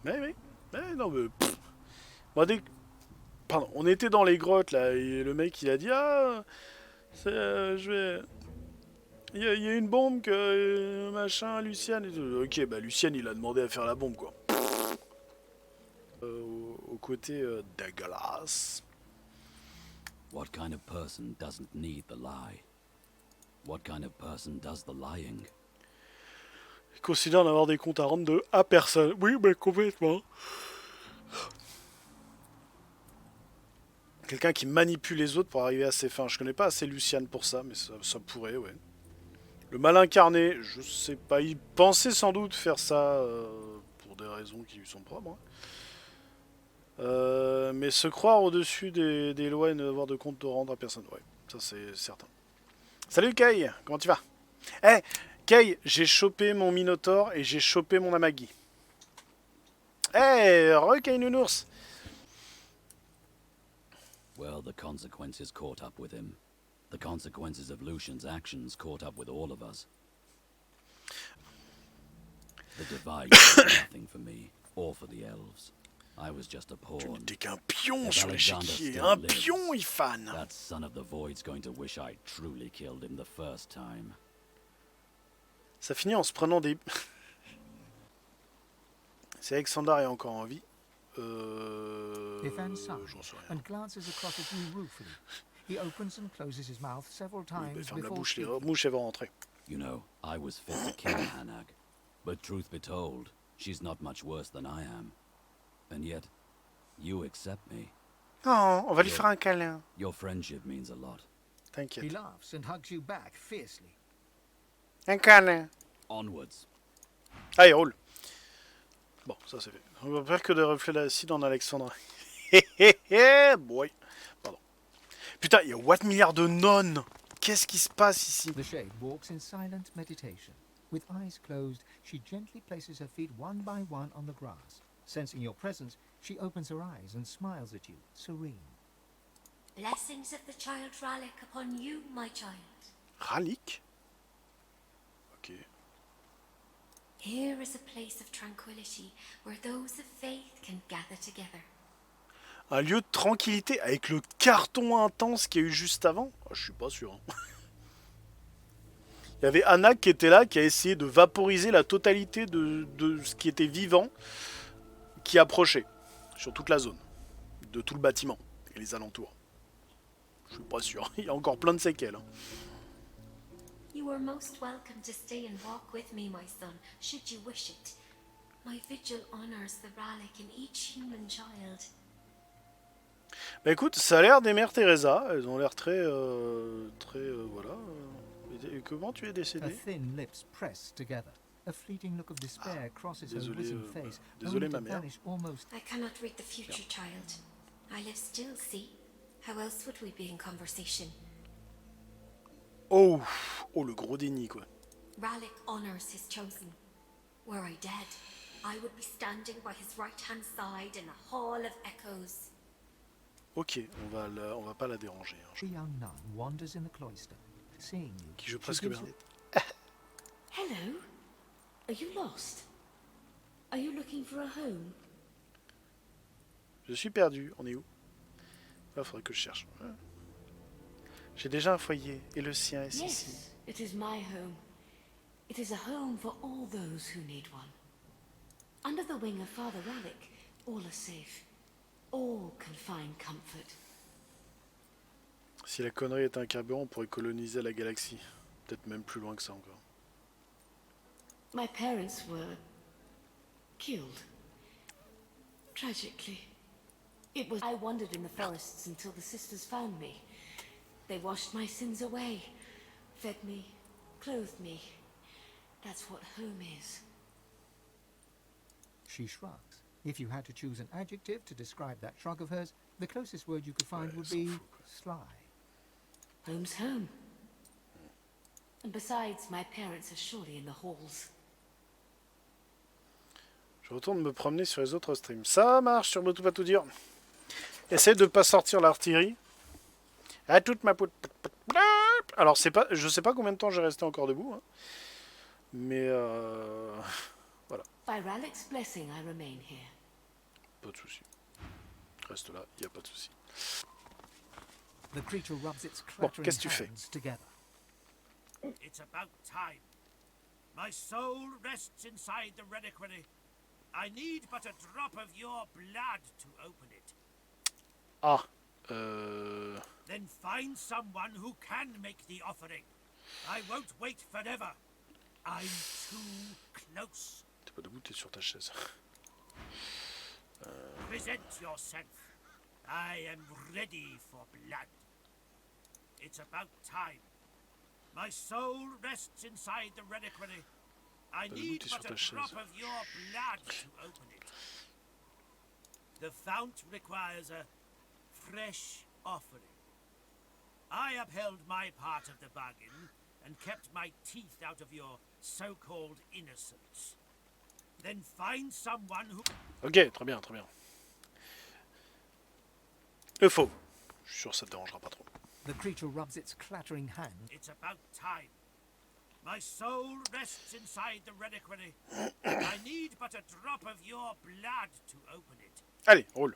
Bah oui. Bah non, mais... Pff. Moi, Pardon, on était dans les grottes, là, et le mec, il a dit, ah... je vais... Il y a une bombe que... machin, Lucian... Ok, bah Lucian, il a demandé à faire la bombe, quoi. Au côté dégueulasses. What kind of person doesn't need the lie? What kind of person does the lying? Il considère d'avoir des comptes à rendre de à personne. Oui, mais complètement. Quelqu'un qui manipule les autres pour arriver à ses fins. Je connais pas assez Lucian pour ça, mais ça pourrait, ouais. Le mal incarné, je sais pas. Il pensait sans doute faire ça pour des raisons qui lui sont propres. Hein. Mais se croire au-dessus des lois et ne avoir de compte de rendre à personne. Ouais, ça c'est certain. Salut Kay, comment tu vas? Eh, hey, Kay, j'ai chopé mon Minotaur et j'ai chopé mon Amagi. Eh, hey, re-Kay Nounours. Well, the consequences caught up with him. The consequences of Lucian's actions caught up with all of us. The divide was nothing for me, or for the elves. I was just a pawn. Tu n'étais qu'un pion sur Alexander l'échiquier. still Un lives, pion, Ifan. That son of the void's going to wish I truly killed him the first time. Ça finit en se prenant des... Si Alexander est encore en vie... Ifan sighs and glances across at you ruefully. He opens and closes his mouth several times ferme la before bouche, les speaking. mouches elles vont rentrer. You know, I was fit to kill Hanag. But truth be told, she's not much worse than I am. And yet, you accept me. Oh, on va lui faire un câlin. Your friendship means a lot. He T'inquiète. laughs and hugs you back fiercely. Un câlin. Onwards. Allez, roule. Bon, ça c'est fait. On va faire que des reflets d'acide en Alexandra. Boy. Pardon. Putain, il y a what milliard de nonnes. Qu'est-ce qui se passe ici? The shade walks in silent meditation. With eyes closed, she gently places her feet one by one on the grass. Sensing your presence, she opens her eyes and smiles at you, serene. Blessings of the child Ralik upon you, my child. Ralik? Ok. Here is a place of tranquility where those of faith can gather together. Un lieu de tranquillité avec le carton intense qu'il y a eu juste avant? Oh, je suis pas sûr. Hein. Il y avait Hanag qui était là, qui a essayé de vaporiser la totalité de ce qui était vivant, qui approchait sur toute la zone, de tout le bâtiment et les alentours. Je suis pas sûr. Il y a encore plein de séquelles. Hein. You are most welcome to stay and walk with me, my son, should you wish it. My vigil honors the Ralik in each human child. Bah écoute, ça a l'air des mères Teresa. Elles ont l'air très, voilà. Et comment tu es Her décédée? thin lips press together. A fleeting look of despair crosses her Désolé, wizened face, désolé only to ma mère. vanish almost. I cannot read the future, child. I live still, see? How else would we be in conversation? Oh, oh le gros déni quoi. Rallick honors his chosen. Were I dead, I would be standing by his right-hand side in a hall of echoes. Ok, on va pas la déranger. Hein. The young nun wanders in the cloister, seeing you. Qui joue presque bien. Hello? Are you lost? Are you looking for a home? Je suis perdu. On est où? Là, faudrait que je cherche. J'ai déjà un foyer et le sien est ici. Yes, it is my home. It is a home for all those who need one. Under the wing of Father Rallick, all are safe. All can find comfort. Si la connerie est un carburant, on pourrait coloniser la galaxie. Peut-être même plus loin que ça encore. My parents were killed. Tragically. I wandered in the forests until the sisters found me. They washed my sins away, fed me, clothed me. That's what home is. She shrugs. If you had to choose an adjective to describe that shrug of hers, the closest word you could find would be sly. Home's home. And besides, my parents are surely in the halls. Je retourne me promener sur les autres streams. Ça marche sur Beaucoup, pas tout dire. Essaye de pas sortir l'artillerie. À toute ma poudre. Alors c'est pas, je sais pas combien de temps j'ai resté encore debout, hein. Mais voilà. By Rallick's blessing, I remain here. Pas de souci. Reste là, y a pas de souci. The creature rubs its Bon, clattering qu'est-ce que tu fais? hands together. It's about time. My soul rests inside the reliquary. I need but a drop of your blood to open it. Ah. Then find someone who can make the offering. I won't wait forever. I'm too close. T'es pas debout, t'es sur ta chaise. Present yourself. I am ready for blood. It's about time. My soul rests inside the reliquary. I need but a drop of your blood to open it. The fount requires a fresh offering. I upheld my part of the bargain and kept my teeth out of your so-called innocence. Then find someone who... Ok, très bien, très bien. Le faux. Je suis sûr que ça te dérangera pas trop. The creature rubs its clattering hand. It's about time. My soul rests inside the reliquary. I need but a drop of your blood to open it. Allez, roule.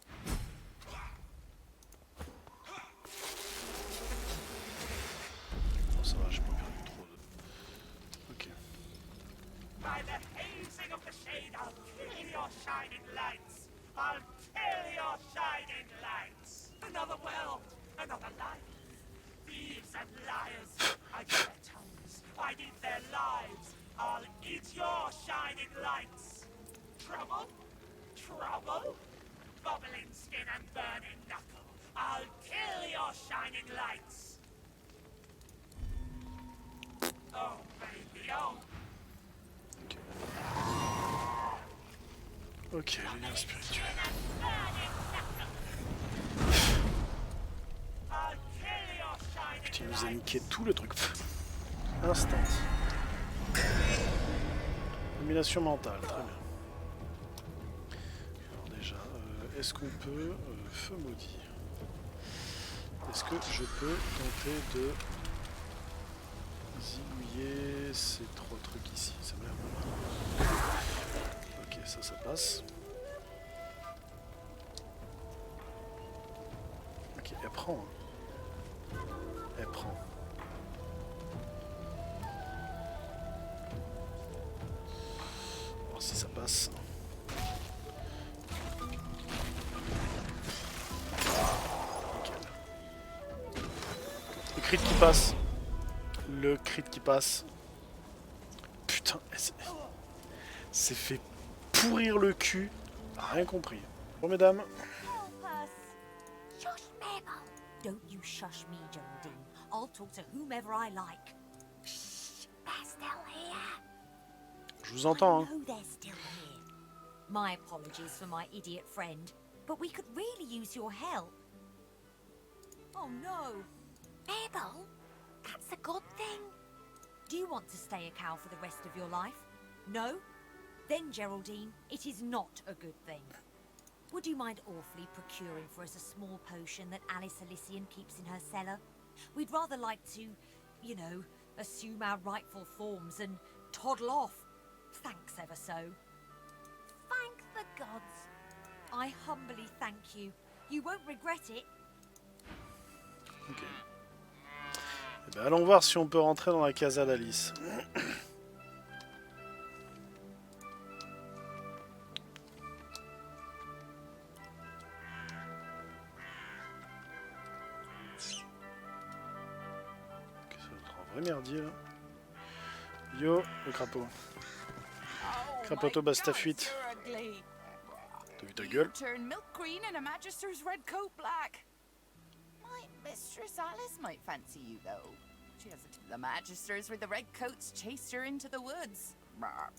Oh, ça va, j'ai pas perdu trop de... Ok. By the hazing of the shade, I'll kill your shining lights. I'll kill your shining lights. Another world, another life. Thieves and liars, I eat their tongues, I eat their lives. I'll eat your shining lights. Trouble? Trouble? Bubbling skin and burning knuckle. I'll kill your shining lights. Oh, baby, oh. Ok, lien spirituel. Putain, il nous a niqué tout le truc. Instant. Domination mentale, très bien. Alors déjà, est-ce qu'on peut... feu maudit. Est-ce que je peux tenter de zigouiller ces trois trucs ici? Ça m'a l'air pas mal. Ok, ça passe. Ok, elle prend. Hein. Elle prend. On va voir si ça passe. Nickel. Le crit qui passe. Le crit qui passe. Putain, c'est fait pourrir le cul. Rien compris. Bon, mesdames. Shush, Mabel. Don't you shush me, Geraldine. I'll talk to whomever I like. Shh, they're still here. Je vous entends, hein. I know they're still here. My apologies for my idiot friend, but we could really use your help. Oh no! Mabel, that's a good thing. Do you want to stay a cow for the rest of your life? No? Then, Geraldine, it is not a good thing. Would you mind awfully procuring for us a small potion that Alice Elysian keeps in her cellar? We'd rather like to, you know, assume our rightful forms and toddle off. Thanks ever so. Thank the gods. I humbly thank you. You won't regret it. Ok. Eh ben, allons voir si on peut rentrer dans la casa d'Alice. Qu'est-ce que c'est un vrai merdier là? Yo, le crapaud. Crapato basse ta fuite. T'as vu ta gueule? Turn milk green and a magister's red coat black. My mistress Alice might fancy you, though. She has the magisters with the red coats chased her into the woods. Rawr.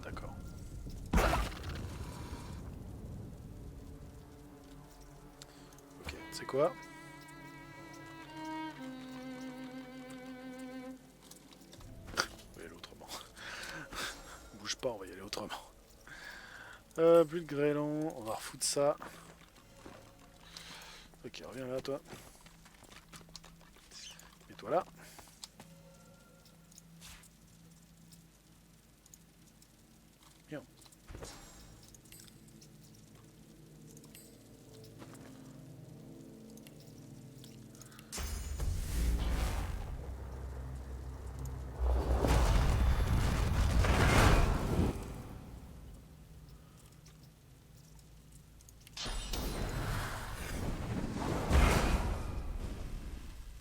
D'accord. Ok, c'est quoi? On va y aller autrement. Bouge pas, on va y aller autrement. Plus de grêlon, on va refoutre ça. Ok, reviens là, toi. Mets-toi là. Bien.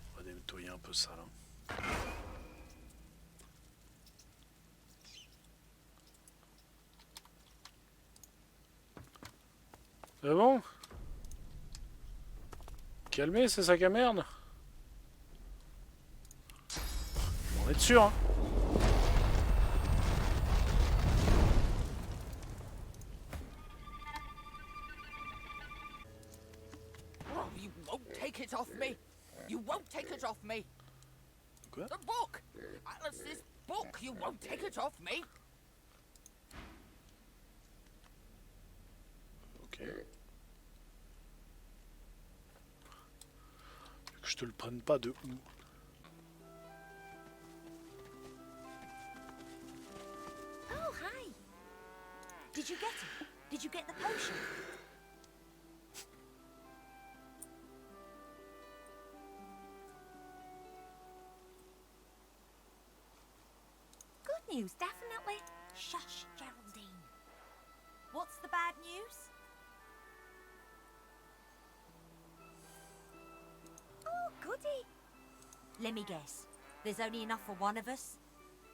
On va nettoyer un peu ça là. C'est bon? Calmez ces sacs à merde. On est sûr, hein? Oh, you won't take it off me. You won't take it off me. Quoi? The book. Alice's book. You won't take it off me. Ok. Que je te le prenne pas de où? Oh, hi. Did you get it? Did you get the potion? Good news, definitely. Shush, Geraldine. What's the bad news? Oh, goody. Let me guess. There's only enough for one of us?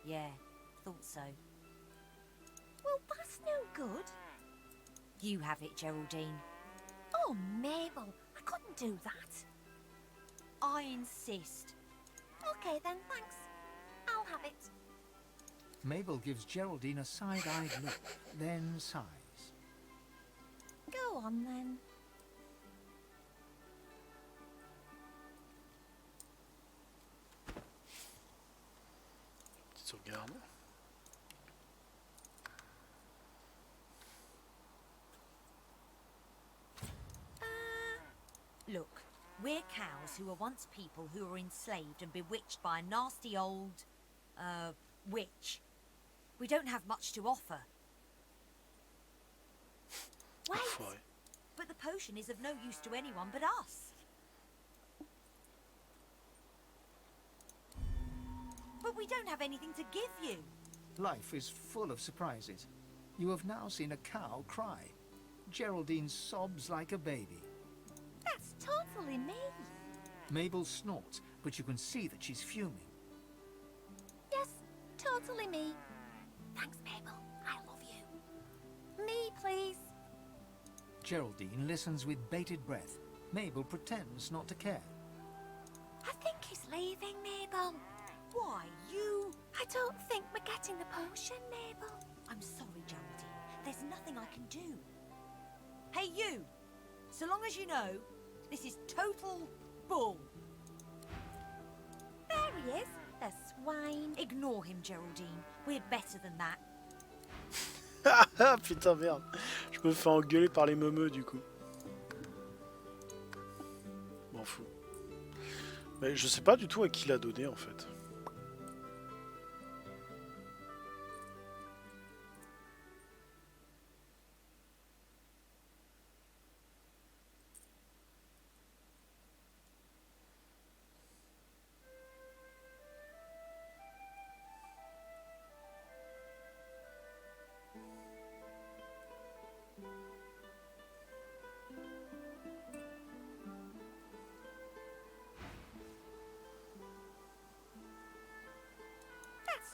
Yeah, thought so. Well, that's no good. You have it, Geraldine. Oh, Mabel, I couldn't do that. I insist. Okay then, thanks. I'll have it. Mabel gives Geraldine a side-eyed look, then sighs. Go on then. Petite sauvegarde. Look, we're cows who were once people who were enslaved and bewitched by a nasty old, witch. We don't have much to offer. Wait! But the potion is of no use to anyone but us. But we don't have anything to give you. Life is full of surprises. You have now seen a cow cry. Geraldine sobs like a baby. That's totally me. Mabel snorts, but you can see that she's fuming. Yes, totally me. Thanks, Mabel. I love you. Me, please. Geraldine listens with bated breath. Mabel pretends not to care. leaving, Mabel. Why, you... I don't think we're getting the potion, Mabel. I'm sorry, Geraldine. There's nothing I can do. Hey, you! So long as you know, this is total bull. There he is, the swine. Ignore him, Geraldine. We're better than that. Ah putain merde. Je me fais engueuler par les meumeux du coup. M'en fous. Mais je sais pas du tout à qui l'a donné en fait.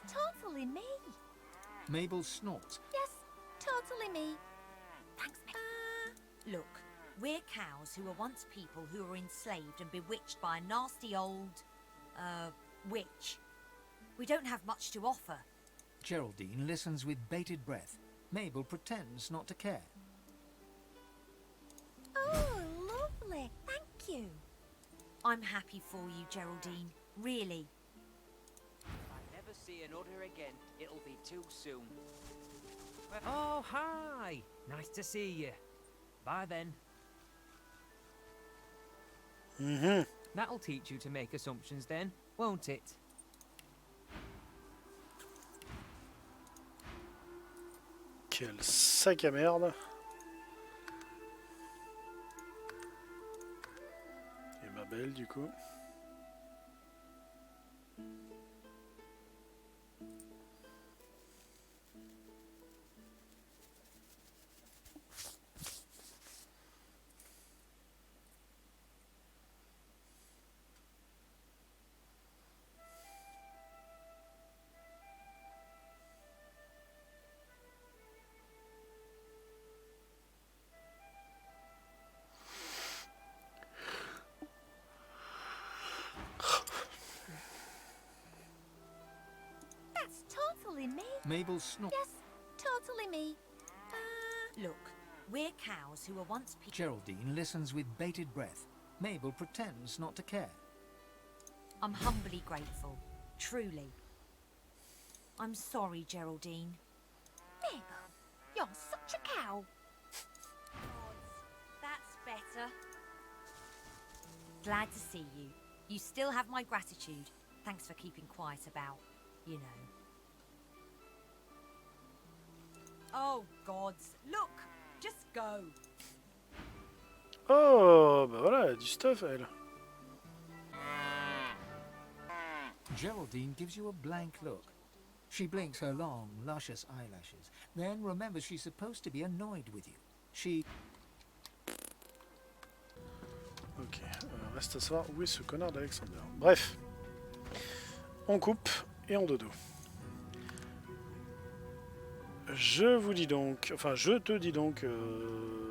Totally me. Mabel snorts. Yes, totally me. Thanks, Look, we're cows who were once people who were enslaved and bewitched by a nasty old, witch. We don't have much to offer. Geraldine listens with bated breath. Mabel pretends not to care. Oh, lovely. Thank you. I'm happy for you, Geraldine. Really. See another again, it'll be too soon. Oh, hi! Nice to see you. Bye then. That'll teach you to make assumptions then, won't it? Quel sac à merde. Et ma belle du coup. Me? Mabel snorts. Yes, totally me. Look, we're cows who were once people. Geraldine listens with bated breath. Mabel pretends not to care. I'm humbly grateful, truly. I'm sorry, Geraldine. Mabel, you're such a cow. That's better. Glad to see you. You still have my gratitude. Thanks for keeping quiet about, you know. Oh, gods. Look! Just go! Oh, bah voilà, elle a du stuff, elle. Geraldine gives you a blank look. She blinks her long, luscious eyelashes, then remembers she's supposed to be annoyed with you. She... Ok, reste à savoir où est ce connard d'Alexander. Bref. On coupe et on dodo. Je vous dis donc, enfin je te dis donc,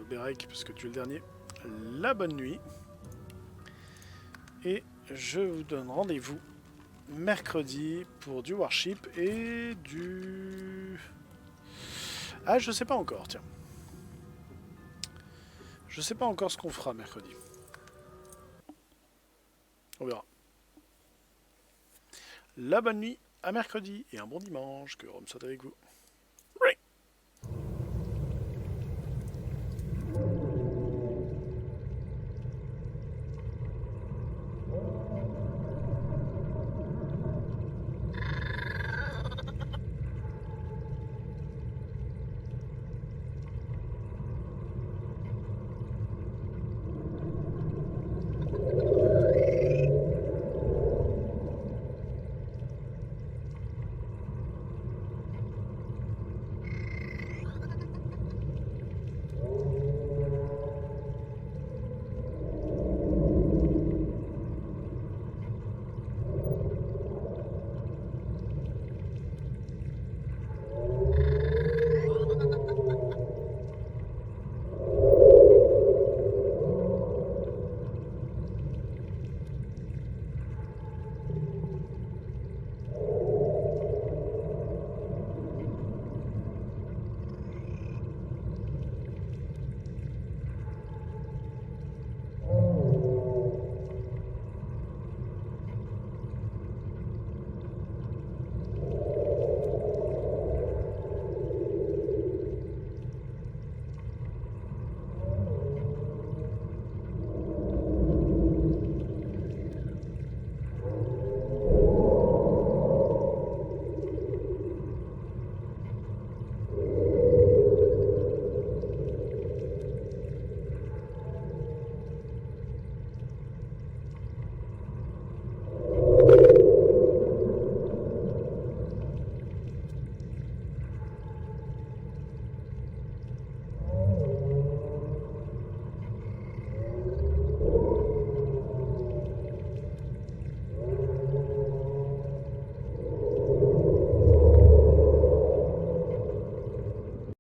Bérec, parce que tu es le dernier, la bonne nuit. Et je vous donne rendez-vous mercredi pour du Warship et du... Ah, je sais pas encore, tiens. Je sais pas encore ce qu'on fera mercredi. On verra. La bonne nuit, à mercredi et un bon dimanche, que Rome soit avec vous.